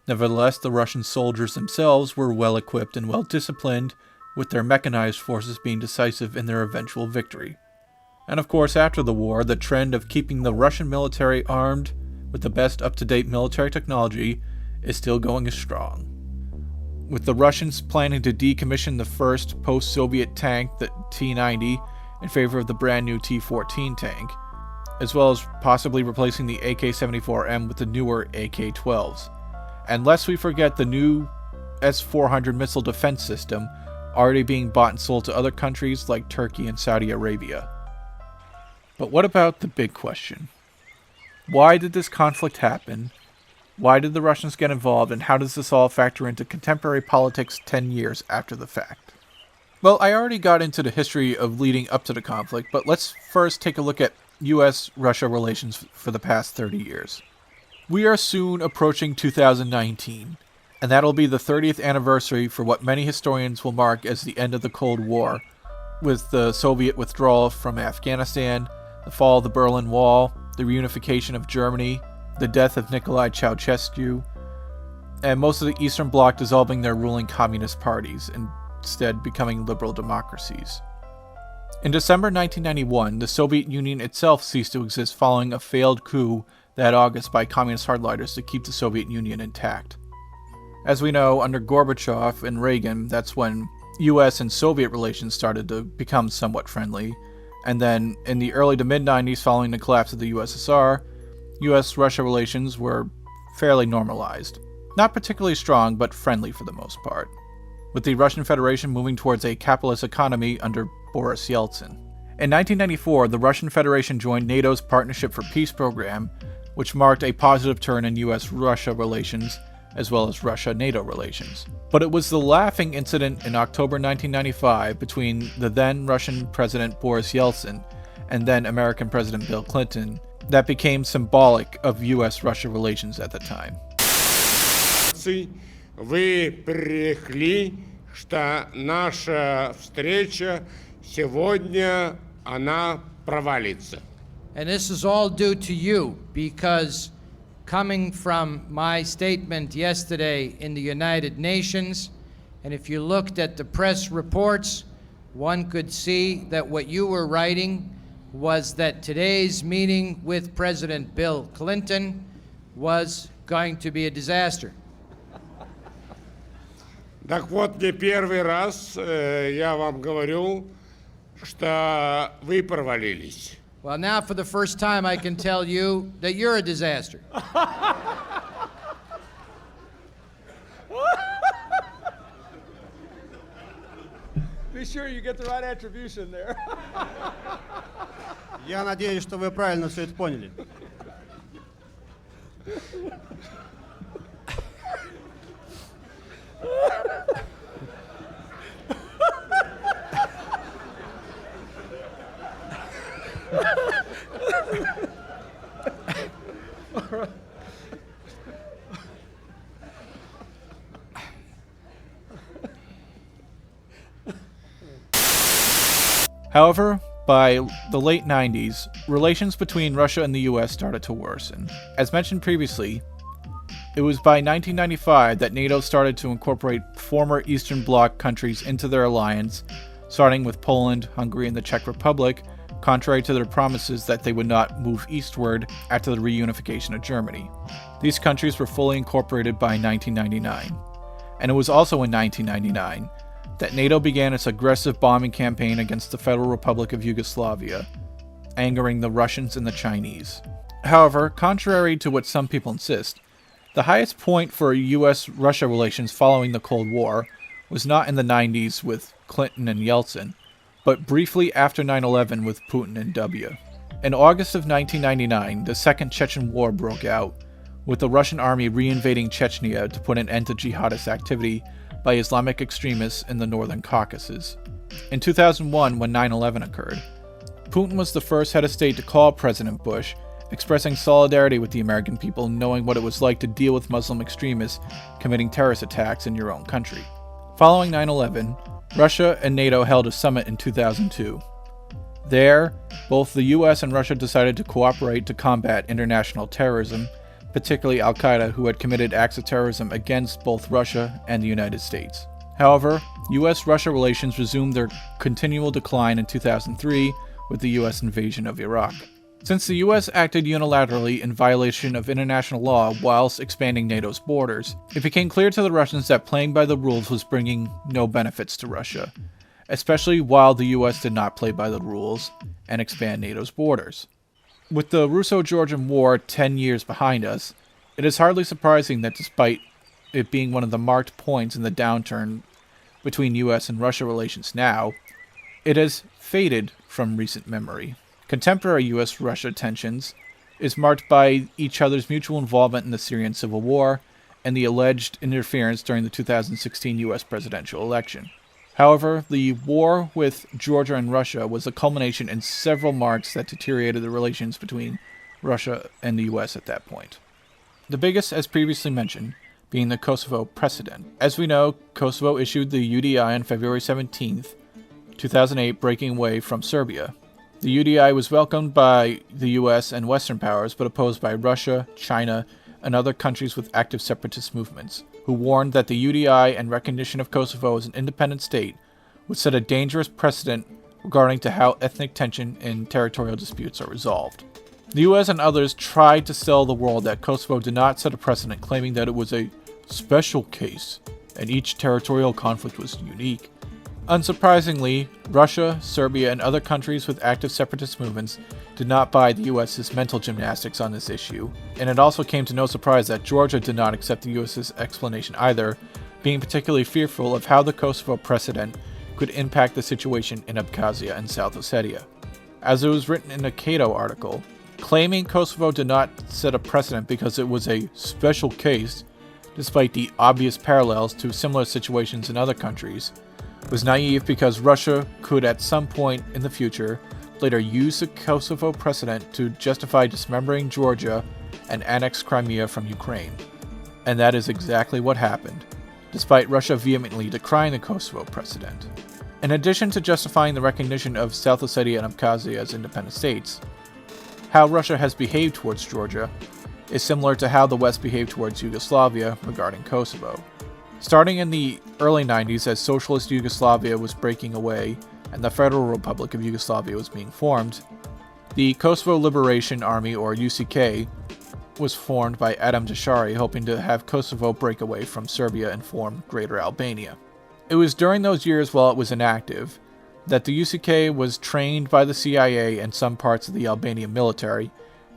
Nevertheless, the Russian soldiers themselves were well equipped and well disciplined, with their mechanized forces being decisive in their eventual victory. And of course, after the war, the trend of keeping the Russian military armed with the best up-to-date military technology is still going strong. With the Russians planning to decommission the first post-Soviet tank, the T-90, in favor of the brand new T-14 tank, as well as possibly replacing the AK-74M with the newer AK-12s. And lest we forget the new S-400 missile defense system already being bought and sold to other countries like Turkey and Saudi Arabia. But what about the big question? Why did this conflict happen? Why did the Russians get involved, and how does this all factor into contemporary politics 10 years after the fact? Well, I already got into the history of leading up to the conflict, but let's first take a look at US-Russia relations for the past 30 years. We are soon approaching 2019, and that'll be the 30th anniversary for what many historians will mark as the end of the Cold War, with the Soviet withdrawal from Afghanistan, the fall of the Berlin Wall, the reunification of Germany, the death of Nicolae Ceausescu, and most of the Eastern Bloc dissolving their ruling communist parties, instead becoming liberal democracies. In December 1991, the Soviet Union itself ceased to exist following a failed coup that August by communist hardliners to keep the Soviet Union intact. As we know, under Gorbachev and Reagan, that's when US and Soviet relations started to become somewhat friendly, and then in the early to mid-90s following the collapse of the USSR, US-Russia relations were fairly normalized. Not particularly strong, but friendly for the most part, with the Russian Federation moving towards a capitalist economy under Boris Yeltsin. In 1994, the Russian Federation joined NATO's Partnership for Peace program, which marked a positive turn in US-Russia relations, as well as Russia-NATO relations. But it was the laughing incident in October 1995 between the then Russian President Boris Yeltsin and then American President Bill Clinton that became symbolic of US-Russia relations at the time. Вы пререкли, что наша встреча сегодня она провалится. And this is all due to you, because coming from my statement yesterday in the United Nations, and if you looked at the press reports, one could see that what you were writing was that today's meeting with President Bill Clinton was going to be a disaster. Так вот, не первый раз я вам говорю, что вы провалились. Well, now for the first time I can tell you that you're a disaster. Be sure you get the right attribution there. Я надеюсь, что вы правильно все это поняли. However, by the late 90s, relations between Russia and the US started to worsen. As mentioned previously, it was by 1995 that NATO started to incorporate former Eastern Bloc countries into their alliance, starting with Poland, Hungary, and the Czech Republic, contrary to their promises that they would not move eastward after the reunification of Germany. These countries were fully incorporated by 1999. And it was also in 1999 that NATO began its aggressive bombing campaign against the Federal Republic of Yugoslavia, angering the Russians and the Chinese. However, contrary to what some people insist, the highest point for US-Russia relations following the Cold War was not in the 90s with Clinton and Yeltsin, but briefly after 9/11 with Putin and W. In August of 1999, the Second Chechen War broke out, with the Russian army reinvading Chechnya to put an end to jihadist activity by Islamic extremists in the northern Caucasus. In 2001, when 9/11 occurred, Putin was the first head of state to call President Bush, expressing solidarity with the American people, knowing what it was like to deal with Muslim extremists committing terrorist attacks in your own country. Following 9/11, Russia and NATO held a summit in 2002. There, both the US and Russia decided to cooperate to combat international terrorism, particularly Al-Qaeda, who had committed acts of terrorism against both Russia and the United States. However, US-Russia relations resumed their continual decline in 2003 with the US invasion of Iraq. Since the US acted unilaterally in violation of international law whilst expanding NATO's borders, it became clear to the Russians that playing by the rules was bringing no benefits to Russia, especially while the US did not play by the rules and expand NATO's borders. With the Russo-Georgian War 10 years behind us, it is hardly surprising that despite it being one of the marked points in the downturn between US and Russia relations now, it has faded from recent memory. Contemporary US-Russia tensions is marked by each other's mutual involvement in the Syrian civil war and the alleged interference during the 2016 US presidential election. However, the war with Georgia and Russia was a culmination in several marks that deteriorated the relations between Russia and the US at that point. The biggest, as previously mentioned, being the Kosovo precedent. As we know, Kosovo issued the UDI on February 17th, 2008, breaking away from Serbia. The UDI was welcomed by the US and Western powers, but opposed by Russia, China, and other countries with active separatist movements, who warned that the UDI and recognition of Kosovo as an independent state would set a dangerous precedent regarding to how ethnic tension and territorial disputes are resolved. The US and others tried to sell the world that Kosovo did not set a precedent, claiming that it was a special case and each territorial conflict was unique. Unsurprisingly, Russia, Serbia, and other countries with active separatist movements did not buy the US's mental gymnastics on this issue, and it also came to no surprise that Georgia did not accept the US's explanation either, being particularly fearful of how the Kosovo precedent could impact the situation in Abkhazia and South Ossetia. As it was written in a Cato article, claiming Kosovo did not set a precedent because it was a special case, despite the obvious parallels to similar situations in other countries, was naive because Russia could at some point in the future later use the Kosovo precedent to justify dismembering Georgia and annex Crimea from Ukraine. And that is exactly what happened, despite Russia vehemently decrying the Kosovo precedent. In addition to justifying the recognition of South Ossetia and Abkhazia as independent states, how Russia has behaved towards Georgia is similar to how the West behaved towards Yugoslavia regarding Kosovo. Starting in the early 90s, as socialist Yugoslavia was breaking away and the Federal Republic of Yugoslavia was being formed, the Kosovo Liberation Army, or UCK, was formed by Adam Dashari, hoping to have Kosovo break away from Serbia and form Greater Albania. It was during those years while it was inactive that the UCK was trained by the CIA and some parts of the Albanian military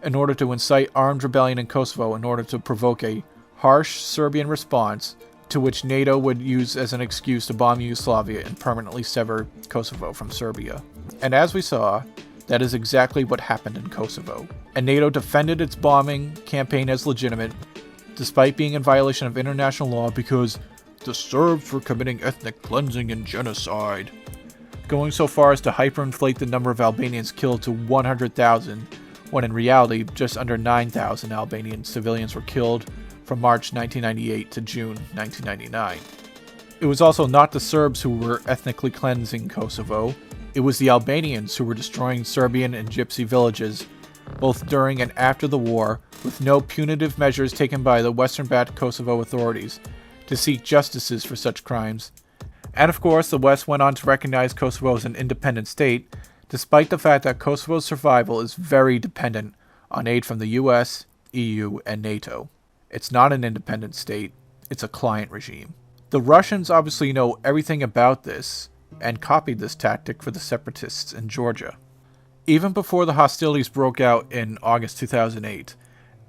in order to incite armed rebellion in Kosovo in order to provoke a harsh Serbian response to which NATO would use as an excuse to bomb Yugoslavia and permanently sever Kosovo from Serbia. And as we saw, that is exactly what happened in Kosovo. And NATO defended its bombing campaign as legitimate, despite being in violation of international law because the Serbs were committing ethnic cleansing and genocide, going so far as to hyperinflate the number of Albanians killed to 100,000, when in reality just under 9,000 Albanian civilians were killed from March 1998 to June 1999. It was also not the Serbs who were ethnically cleansing Kosovo, It was the Albanians who were destroying Serbian and Gypsy villages, both during and after the war, with no punitive measures taken by the Western Bat Kosovo authorities to seek justices for such crimes. And of course, the West went on to recognize Kosovo as an independent state, despite the fact that Kosovo's survival is very dependent on aid from the US, EU, and NATO. It's not an independent state, it's a client regime. The Russians obviously know everything about this, and copied this tactic for the separatists in Georgia. Even before the hostilities broke out in August 2008,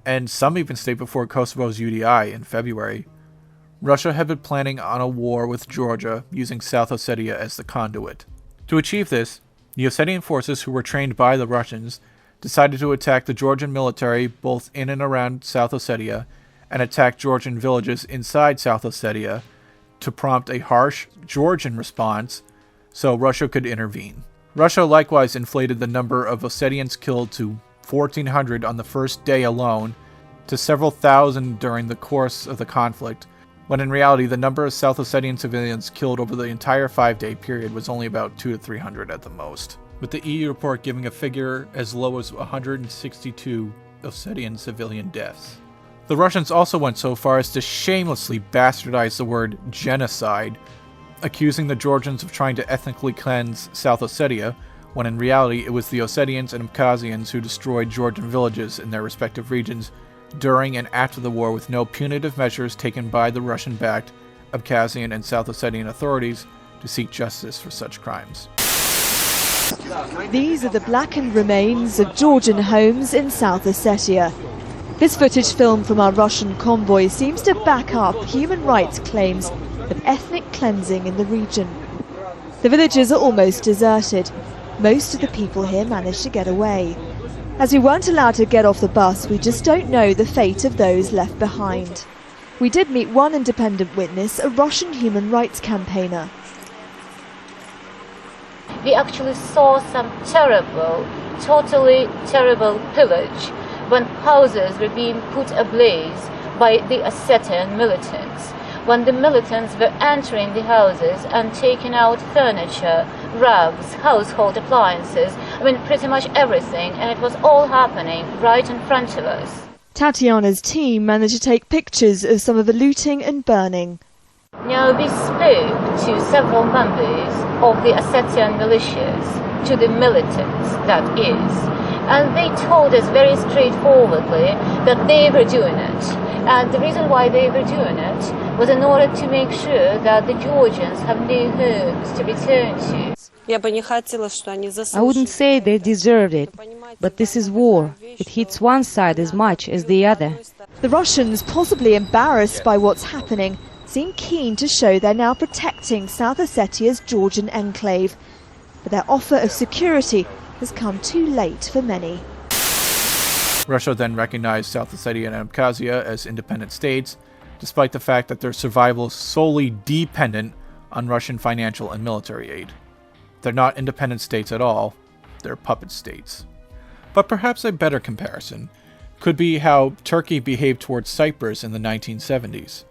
and some even stayed before Kosovo's UDI in February, Russia had been planning on a war with Georgia using South Ossetia as the conduit. To achieve this, the Ossetian forces who were trained by the Russians decided to attack the Georgian military both in and around South Ossetia and attack Georgian villages inside South Ossetia to prompt a harsh Georgian response so Russia could intervene. Russia likewise inflated the number of Ossetians killed to 1,400 on the first day alone to several thousand during the course of the conflict, when in reality the number of South Ossetian civilians killed over the entire 5-day period was only about 200 to 300 at the most, with the EU report giving a figure as low as 162 Ossetian civilian deaths. The Russians also went so far as to shamelessly bastardize the word genocide, accusing the Georgians of trying to ethnically cleanse South Ossetia, when in reality it was the Ossetians and Abkhazians who destroyed Georgian villages in their respective regions during and after the war with no punitive measures taken by the Russian-backed Abkhazian and South Ossetian authorities to seek justice for such crimes. These are the blackened remains of Georgian homes in South Ossetia. This footage filmed from our Russian convoy seems to back up human rights claims of ethnic cleansing in the region. The villages are almost deserted. Most of the people here managed to get away. As we weren't allowed to get off the bus, we just don't know the fate of those left behind. We did meet one independent witness, a Russian human rights campaigner. We actually saw some totally terrible pillage when houses were being put ablaze by the Ossetian militants. When the militants were entering the houses and taking out furniture, rugs, household appliances, I mean pretty much everything, and it was all happening right in front of us. Tatiana's team managed to take pictures of some of the looting and burning. Now we spoke to several members of the Ossetian militias, to the militants that is, and they told us very straightforwardly that they were doing it. And the reason why they were doing it was in order to make sure that the Georgians have new homes to return to. I wouldn't say they deserved it, but this is war. It hits one side as much as the other. The Russians, possibly embarrassed by what's happening, seem keen to show they're now protecting South Ossetia's Georgian enclave. But their offer of security has come too late for many. Russia then recognized South Ossetia and Abkhazia as independent states, despite the fact that their survival is solely dependent on Russian financial and military aid. They're not independent states at all, they're puppet states. But perhaps a better comparison could be how Turkey behaved towards Cyprus in the 1970s.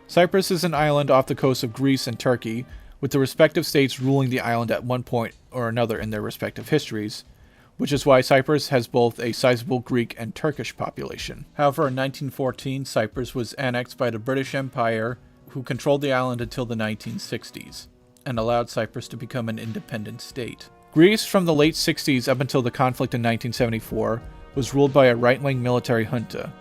Cyprus is an island off the coast of Greece and Turkey, with the respective states ruling the island at one point or another in their respective histories, which is why Cyprus has both a sizable Greek and Turkish population. However, in 1914, Cyprus was annexed by the British Empire, who controlled the island until the 1960s, and allowed Cyprus to become an independent state. Greece, from the late 60s up until the conflict in 1974, was ruled by a right-wing military junta.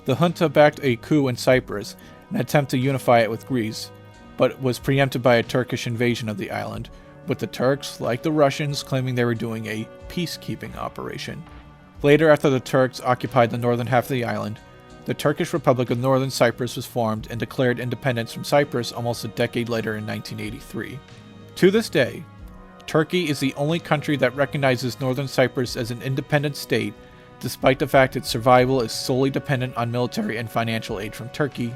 The junta backed a coup in Cyprus, an attempt to unify it with Greece, but was preempted by a Turkish invasion of the island, with the Turks, like the Russians, claiming they were doing a peacekeeping operation. Later, after the Turks occupied the northern half of the island, the Turkish Republic of Northern Cyprus was formed and declared independence from Cyprus almost a decade later in 1983. To this day, Turkey is the only country that recognizes Northern Cyprus as an independent state, despite the fact its survival is solely dependent on military and financial aid from Turkey,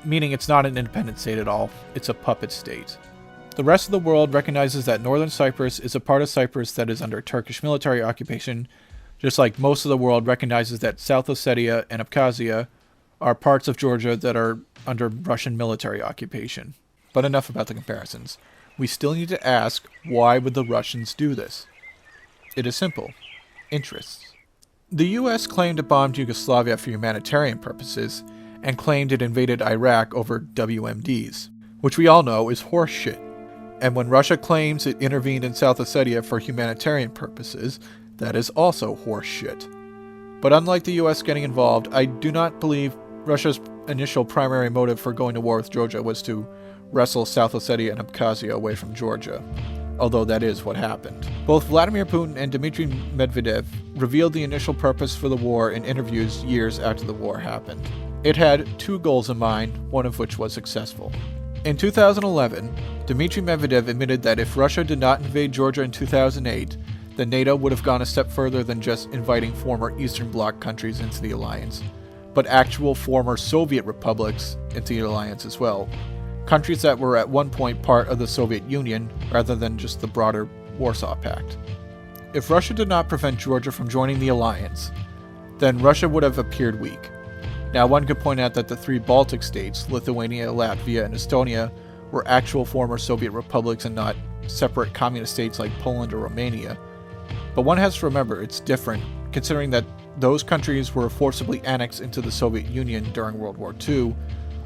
meaning it's not an independent state at all, it's a puppet state. The rest of the world recognizes that Northern Cyprus is a part of Cyprus that is under Turkish military occupation, just like most of the world recognizes that South Ossetia and Abkhazia are parts of Georgia that are under Russian military occupation. But enough about the comparisons. we still need to ask, why would the Russians do this? It is simple. Interests. The US claimed it bombed Yugoslavia for humanitarian purposes, and claimed it invaded Iraq over WMDs, which we all know is horseshit. And when Russia claims it intervened in South Ossetia for humanitarian purposes, that is also horseshit. But unlike the US getting involved, I do not believe Russia's initial primary motive for going to war with Georgia was to wrestle South Ossetia and Abkhazia away from Georgia, although that is what happened. Both Vladimir Putin and Dmitry Medvedev revealed the initial purpose for the war in interviews years after the war happened. It had two goals in mind, one of which was successful. In 2011, Dmitry Medvedev admitted that if Russia did not invade Georgia in 2008, then NATO would have gone a step further than just inviting former Eastern Bloc countries into the alliance, but actual former Soviet republics into the alliance as well. Countries that were at one point part of the Soviet Union rather than just the broader Warsaw Pact. If Russia did not prevent Georgia from joining the alliance, then Russia would have appeared weak. Now, one could point out that the three Baltic states, Lithuania, Latvia, and Estonia, were actual former Soviet republics and not separate communist states like Poland or Romania. But one has to remember it's different, considering that those countries were forcibly annexed into the Soviet Union during World War II,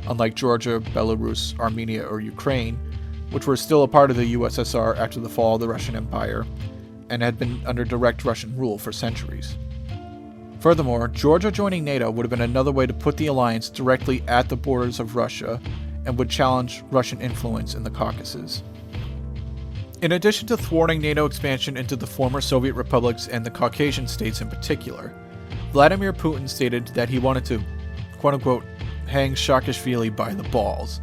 unlike Georgia, Belarus, Armenia, or Ukraine, which were still a part of the USSR after the fall of the Russian Empire, and had been under direct Russian rule for centuries. Furthermore, Georgia joining NATO would have been another way to put the alliance directly at the borders of Russia and would challenge Russian influence in the Caucasus. In addition to thwarting NATO expansion into the former Soviet republics and the Caucasian states in particular, Vladimir Putin stated that he wanted to, quote-unquote, hang Saakashvili by the balls,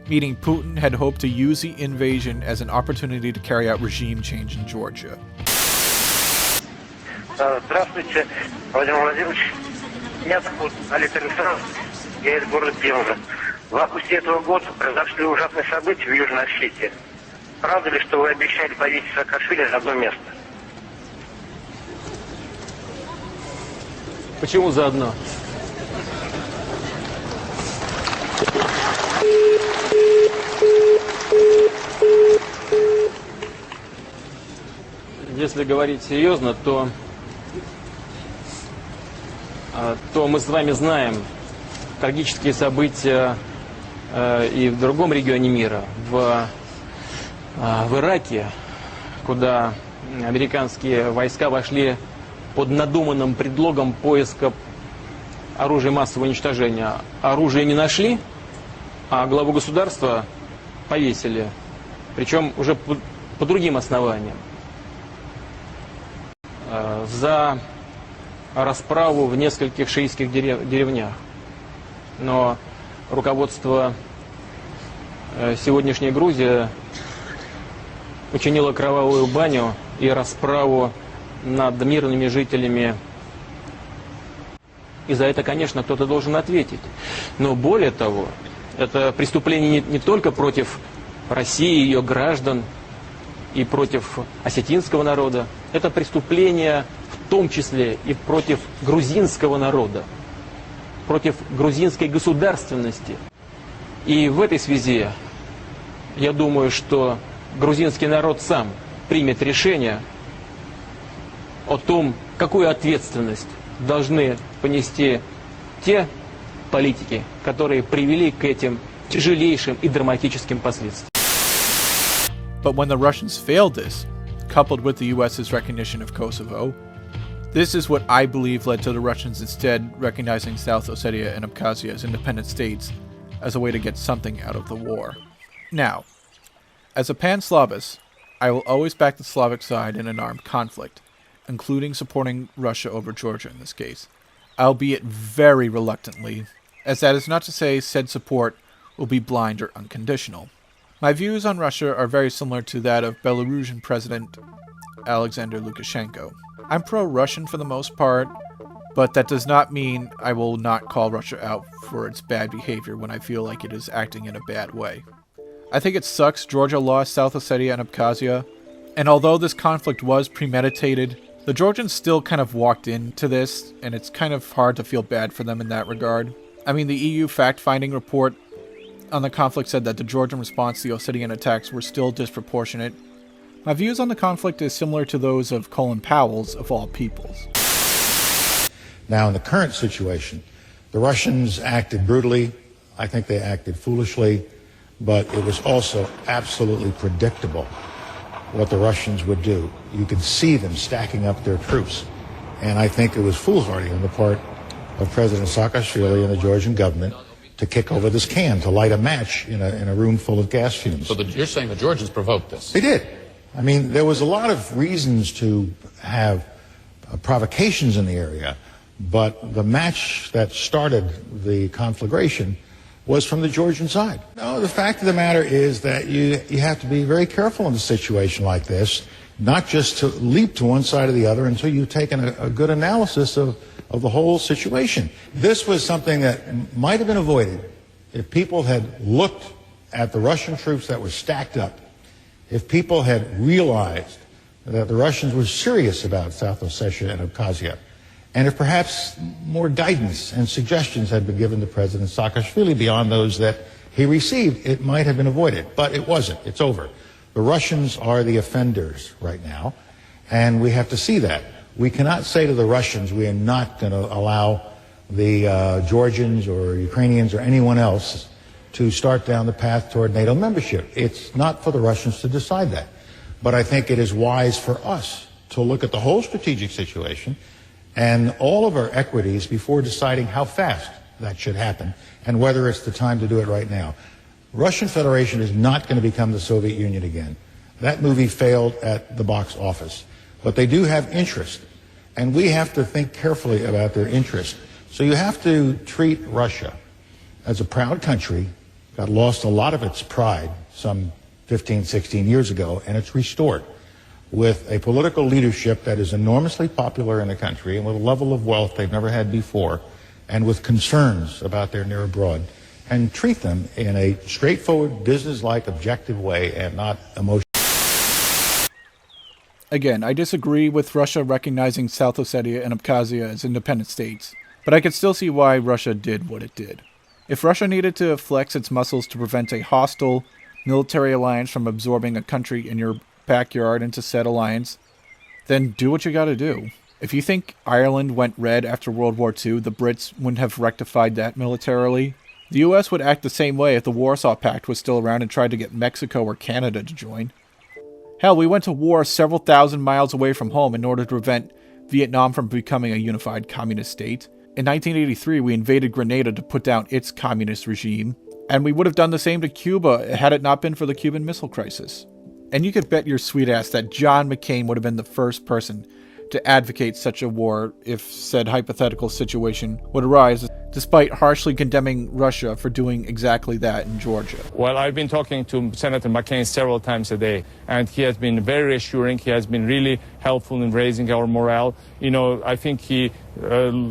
meaning Putin had hoped to use the invasion as an opportunity to carry out regime change in Georgia. Здравствуйте, Владимир Владимирович. Меня зовут Олег Александров, я из города Пенза. В августе этого года произошли ужасные события в Южной Осетии. Правда ли, что вы обещали повесить Саакашвили за одно место? Почему заодно? Если говорить серьезно, то мы с вами знаем трагические события и в другом регионе мира, в Ираке, куда американские войска вошли под надуманным предлогом поиска оружия массового уничтожения. Оружие не нашли, а главу государства повесили, причем уже по другим основаниям. За расправу в нескольких шиитских деревнях. Но руководство сегодняшней Грузии учинило кровавую баню и расправу над мирными жителями. И за это, конечно, кто-то должен ответить. Но более того, это преступление не только против России, ее граждан и против осетинского народа. Это преступление в том числе и против грузинского народа, против грузинской государственности. И в этой связи я думаю, что грузинский народ сам примет решение о том, какую ответственность должны понести те политики, которые привели к этим тяжелейшим и драматическим последствиям. But when the Russians failed this, coupled with the US's recognition of Kosovo, this is what I believe led to the Russians instead recognizing South Ossetia and Abkhazia as independent states as a way to get something out of the war. Now, as a pan-Slavist, I will always back the Slavic side in an armed conflict, including supporting Russia over Georgia in this case, albeit very reluctantly, as that is not to say said support will be blind or unconditional. My views on Russia are very similar to that of Belarusian President Alexander Lukashenko. I'm pro-Russian for the most part, but that does not mean I will not call Russia out for its bad behavior when I feel like it is acting in a bad way. I think it sucks Georgia lost South Ossetia and Abkhazia, and although this conflict was premeditated, the Georgians still kind of walked into this, and it's kind of hard to feel bad for them in that regard. I mean, the EU fact-finding report on the conflict said that the Georgian response to the Ossetian attacks were still disproportionate. My views on the conflict is similar to those of Colin Powell's, of all peoples. Now, in the current situation, the Russians acted brutally. I think they acted foolishly, but it was also absolutely predictable what the Russians would do. You could see them stacking up their troops. And I think it was foolhardy on the part of President Saakashvili and the Georgian government to kick over this can, to light a match in a room full of gas fumes. So you're saying the Georgians provoked this? They did. I mean, there was a lot of reasons to have provocations in the area, but the match that started the conflagration was from the Georgian side. No, the fact of the matter is that you have to be very careful in a situation like this, not just to leap to one side or the other until you've taken a good analysis of the whole situation. This was something that might have been avoided if people had looked at the Russian troops that were stacked up, if people had realized that the Russians were serious about South Ossetia and Abkhazia, and if perhaps more guidance and suggestions had been given to President Saakashvili beyond those that he received, it might have been avoided. But it wasn't. It's over. The Russians are the offenders right now, and we have to see that. We cannot say to the Russians, we are not going to allow the Georgians or Ukrainians or anyone else to start down the path toward NATO membership. It's not for the Russians to decide that. But I think it is wise for us to look at the whole strategic situation and all of our equities before deciding how fast that should happen and whether it's the time to do it right now. Russian Federation is not going to become the Soviet Union again. That movie failed at the box office. But they do have interest, and we have to think carefully about their interest. So you have to treat Russia as a proud country that lost a lot of its pride some 15, 16 years ago, and it's restored with a political leadership that is enormously popular in the country and with a level of wealth they've never had before, and with concerns about their near abroad, and treat them in a straightforward, business-like, objective way and not emotional. Again, I disagree with Russia recognizing South Ossetia and Abkhazia as independent states, but I could still see why Russia did what it did. If Russia needed to flex its muscles to prevent a hostile military alliance from absorbing a country in your backyard into said alliance, then do what you gotta do. If you think Ireland went red after World War II, the Brits wouldn't have rectified that militarily. The US would act the same way if the Warsaw Pact was still around and tried to get Mexico or Canada to join. Hell, we went to war several thousand miles away from home in order to prevent Vietnam from becoming a unified communist state. In 1983, we invaded Grenada to put down its communist regime, and we would have done the same to Cuba had it not been for the Cuban Missile Crisis. And you could bet your sweet ass that John McCain would have been the first person to advocate such a war if said hypothetical situation would arise, despite harshly condemning Russia for doing exactly that in Georgia. Well, I've been talking to Senator McCain several times a day, and he has been very reassuring. He has been really helpful in raising our morale. You know, I think he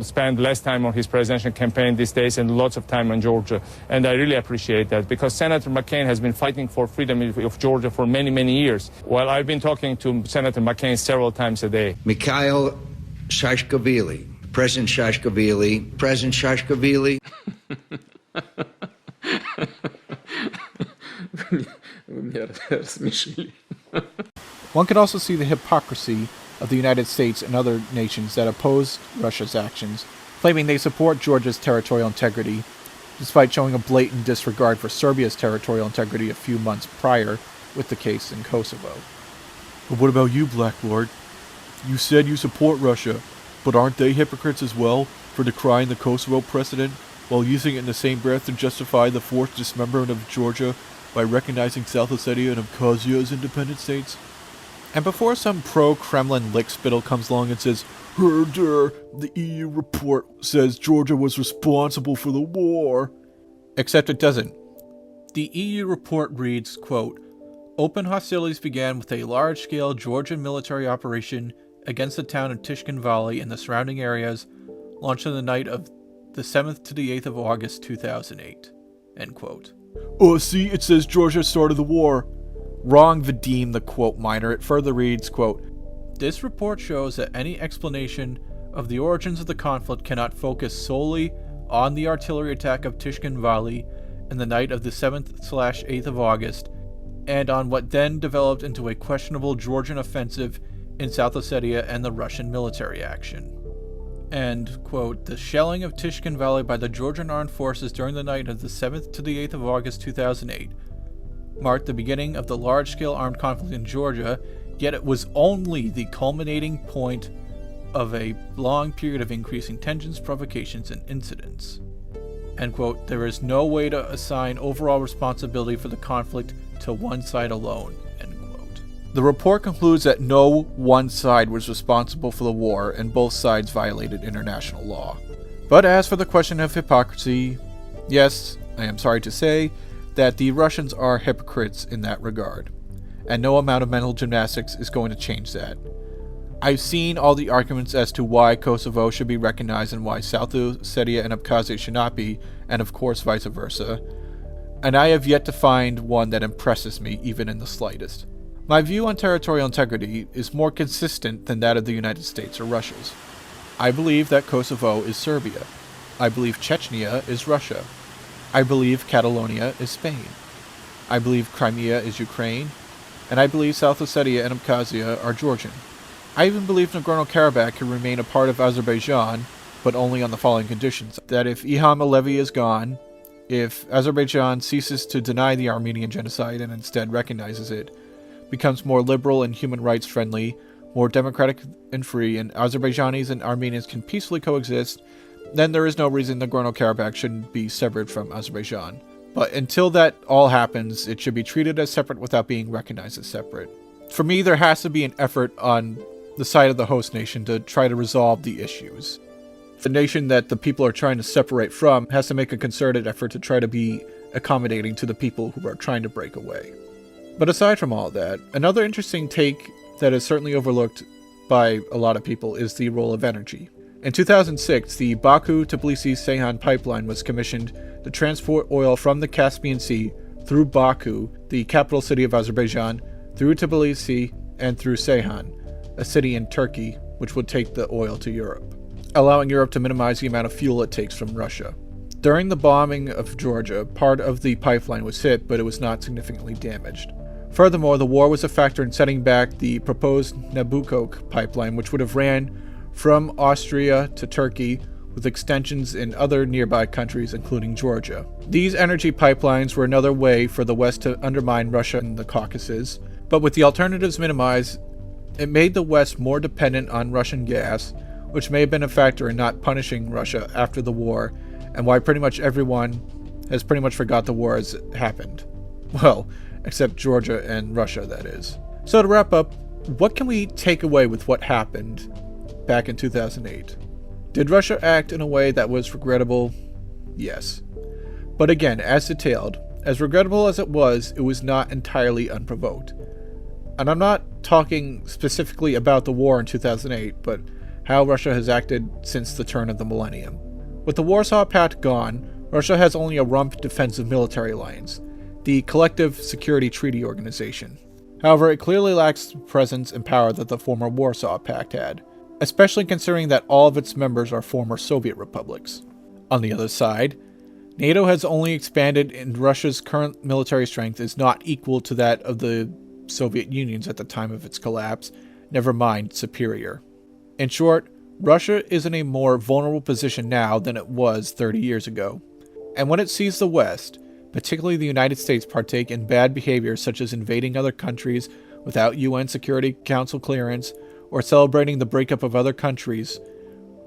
spent less time on his presidential campaign these days and lots of time on Georgia, and I really appreciate that, because Senator McCain has been fighting for freedom of Georgia for many, many years. Well, I've been talking to Senator McCain several times a day. Mikhail Saakashvili, President Saakashvili, President Saakashvili. One could also see the hypocrisy of the United States and other nations that oppose Russia's actions, claiming they support Georgia's territorial integrity, despite showing a blatant disregard for Serbia's territorial integrity a few months prior with the case in Kosovo. But what about you, Black Lord? You said you support Russia, but aren't they hypocrites as well for decrying the Kosovo precedent while using it in the same breath to justify the forced dismemberment of Georgia by recognizing South Ossetia and Abkhazia as independent states? And before some pro-Kremlin lickspittle comes along and says, "Herder, the EU report says Georgia was responsible for the war," except it doesn't. The EU report reads, quote, "Open hostilities began with a large-scale Georgian military operation against the town of Tishkin Valley and the surrounding areas, launched on the night of the 7th to the 8th of August 2008, end quote. Oh, see, it says Georgia started the war. Wrong, Vadim, the quote miner. It further reads, quote, "This report shows that any explanation of the origins of the conflict cannot focus solely on the artillery attack of Tishkin Valley in the night of the 7th/8th of August, and on what then developed into a questionable Georgian offensive in South Ossetia and the Russian military action. And, quote, the shelling of Tishkin Valley by the Georgian armed forces during the night of the 7th to the 8th of August 2008 marked the beginning of the large-scale armed conflict in Georgia, yet it was only the culminating point of a long period of increasing tensions, provocations, and incidents. End quote. There is no way to assign overall responsibility for the conflict to one side alone. End quote. The report concludes that no one side was responsible for the war and both sides violated international law. But as for the question of hypocrisy, yes, I am sorry to say that the Russians are hypocrites in that regard, and no amount of mental gymnastics is going to change that. I've seen all the arguments as to why Kosovo should be recognized and why South Ossetia and Abkhazia should not be, and of course vice versa, and I have yet to find one that impresses me even in the slightest. My view on territorial integrity is more consistent than that of the United States or Russia's. I believe that Kosovo is Serbia. I believe Chechnya is Russia. I believe Catalonia is Spain. I believe Crimea is Ukraine, and I believe South Ossetia and Abkhazia are Georgian. I even believe Nagorno-Karabakh can remain a part of Azerbaijan, but only on the following conditions. That if Ilham Aliyev is gone, if Azerbaijan ceases to deny the Armenian genocide and instead recognizes it, becomes more liberal and human rights friendly, more democratic and free, and Azerbaijanis and Armenians can peacefully coexist, then there is no reason Nagorno-Karabakh shouldn't be severed from Azerbaijan. But until that all happens, it should be treated as separate without being recognized as separate. For me, there has to be an effort on the side of the host nation to try to resolve the issues. The nation that the people are trying to separate from has to make a concerted effort to try to be accommodating to the people who are trying to break away. But aside from all that, another interesting take that is certainly overlooked by a lot of people is the role of energy. In 2006, the Baku-Tbilisi-Ceyhan pipeline was commissioned to transport oil from the Caspian Sea through Baku, the capital city of Azerbaijan, through Tbilisi, and through Ceyhan, a city in Turkey, which would take the oil to Europe, allowing Europe to minimize the amount of fuel it takes from Russia. During the bombing of Georgia, part of the pipeline was hit, but it was not significantly damaged. Furthermore, the war was a factor in setting back the proposed Nabucco pipeline, which would have ran from Austria to Turkey, with extensions in other nearby countries, including Georgia. These energy pipelines were another way for the West to undermine Russia in the Caucasus, but with the alternatives minimized, it made the West more dependent on Russian gas, which may have been a factor in not punishing Russia after the war, and why pretty much everyone has pretty much forgot the war has happened. Well, except Georgia and Russia, that is. So to wrap up, what can we take away with what happened back in 2008? Did Russia act in a way that was regrettable? Yes. But again, as detailed, as regrettable as it was not entirely unprovoked. And I'm not talking specifically about the war in 2008, but how Russia has acted since the turn of the millennium. With the Warsaw Pact gone, Russia has only a rump defensive military alliance, the Collective Security Treaty Organization. However, it clearly lacks the presence and power that the former Warsaw Pact had, especially considering that all of its members are former Soviet republics. On the other side, NATO has only expanded, and Russia's current military strength is not equal to that of the Soviet Union's at the time of its collapse, never mind superior. In short, Russia is in a more vulnerable position now than it was 30 years ago. And when it sees the West, particularly the United States, partake in bad behavior such as invading other countries without UN Security Council clearance or celebrating the breakup of other countries,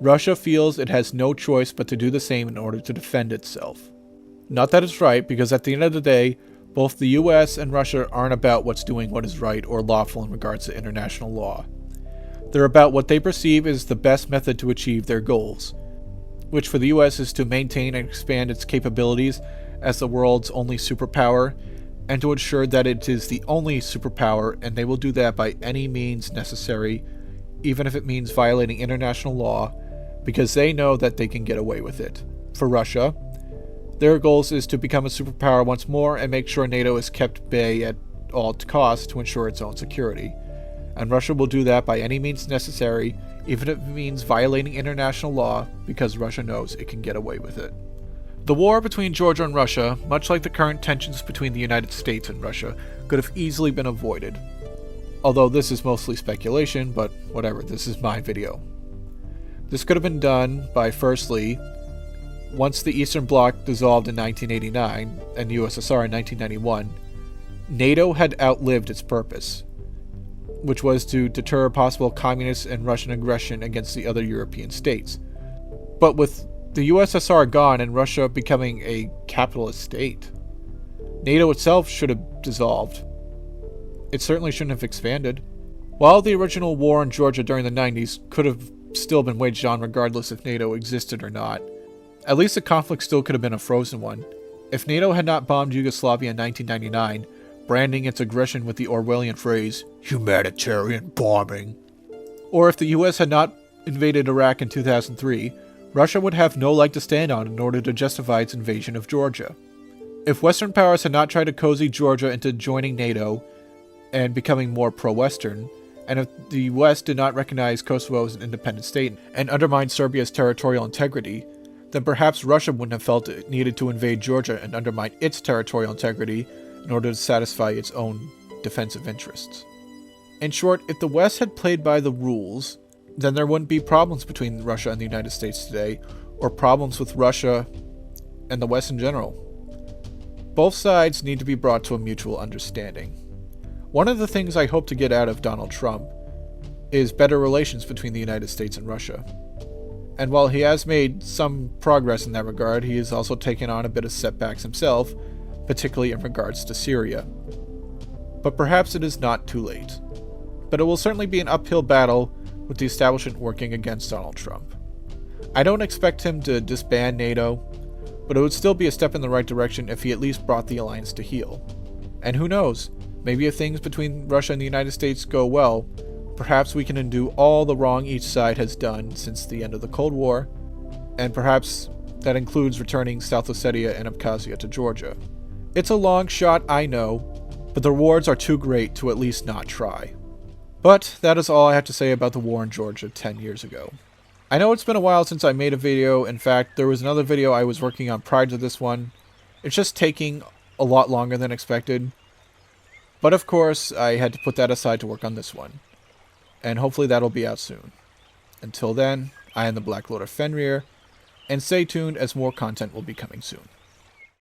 Russia feels it has no choice but to do the same in order to defend itself. Not that it's right, because at the end of the day, both the US and Russia aren't about what's doing what is right or lawful in regards to international law. They're about what they perceive is the best method to achieve their goals, which for the US is to maintain and expand its capabilities as the world's only superpower, and to ensure that it is the only superpower, and they will do that by any means necessary, even if it means violating international law, because they know that they can get away with it. For Russia, their goals is to become a superpower once more and make sure NATO is kept bay at all costs to ensure its own security. And Russia will do that by any means necessary, even if it means violating international law, because Russia knows it can get away with it. The war between Georgia and Russia, much like the current tensions between the United States and Russia, could have easily been avoided. Although this is mostly speculation, but whatever, this is my video. This could have been done by, firstly, once the Eastern Bloc dissolved in 1989 and the USSR in 1991, NATO had outlived its purpose, which was to deter possible communist and Russian aggression against the other European states. But with the USSR gone and Russia becoming a capitalist state, NATO itself should have dissolved. It certainly shouldn't have expanded. While the original war in Georgia during the 90s could have still been waged on regardless if NATO existed or not, at least the conflict still could have been a frozen one. If NATO had not bombed Yugoslavia in 1999, branding its aggression with the Orwellian phrase, humanitarian bombing, or if the US had not invaded Iraq in 2003, Russia would have no leg to stand on in order to justify its invasion of Georgia. If Western powers had not tried to cozy Georgia into joining NATO and becoming more pro-Western, and if the West did not recognize Kosovo as an independent state and undermine Serbia's territorial integrity, then perhaps Russia wouldn't have felt it needed to invade Georgia and undermine its territorial integrity in order to satisfy its own defensive interests. In short, if the West had played by the rules, then there wouldn't be problems between Russia and the United States today, or problems with Russia and the West in general. Both sides need to be brought to a mutual understanding. One of the things I hope to get out of Donald Trump is better relations between the United States and Russia. And while he has made some progress in that regard, he has also taken on a bit of setbacks himself, particularly in regards to Syria. But perhaps it is not too late. But it will certainly be an uphill battle with the establishment working against Donald Trump. I don't expect him to disband NATO, but it would still be a step in the right direction if he at least brought the alliance to heel. And who knows, maybe if things between Russia and the United States go well, perhaps we can undo all the wrong each side has done since the end of the Cold War, and perhaps that includes returning South Ossetia and Abkhazia to Georgia. It's a long shot, I know, but the rewards are too great to at least not try. But that is all I have to say about the war in Georgia 10 years ago. I know it's been a while since I made a video. In fact, there was another video I was working on prior to this one. It's just taking a lot longer than expected. But of course, I had to put that aside to work on this one. And hopefully that'll be out soon. Until then, I am the Black Lord of Fenrir, and stay tuned as more content will be coming soon.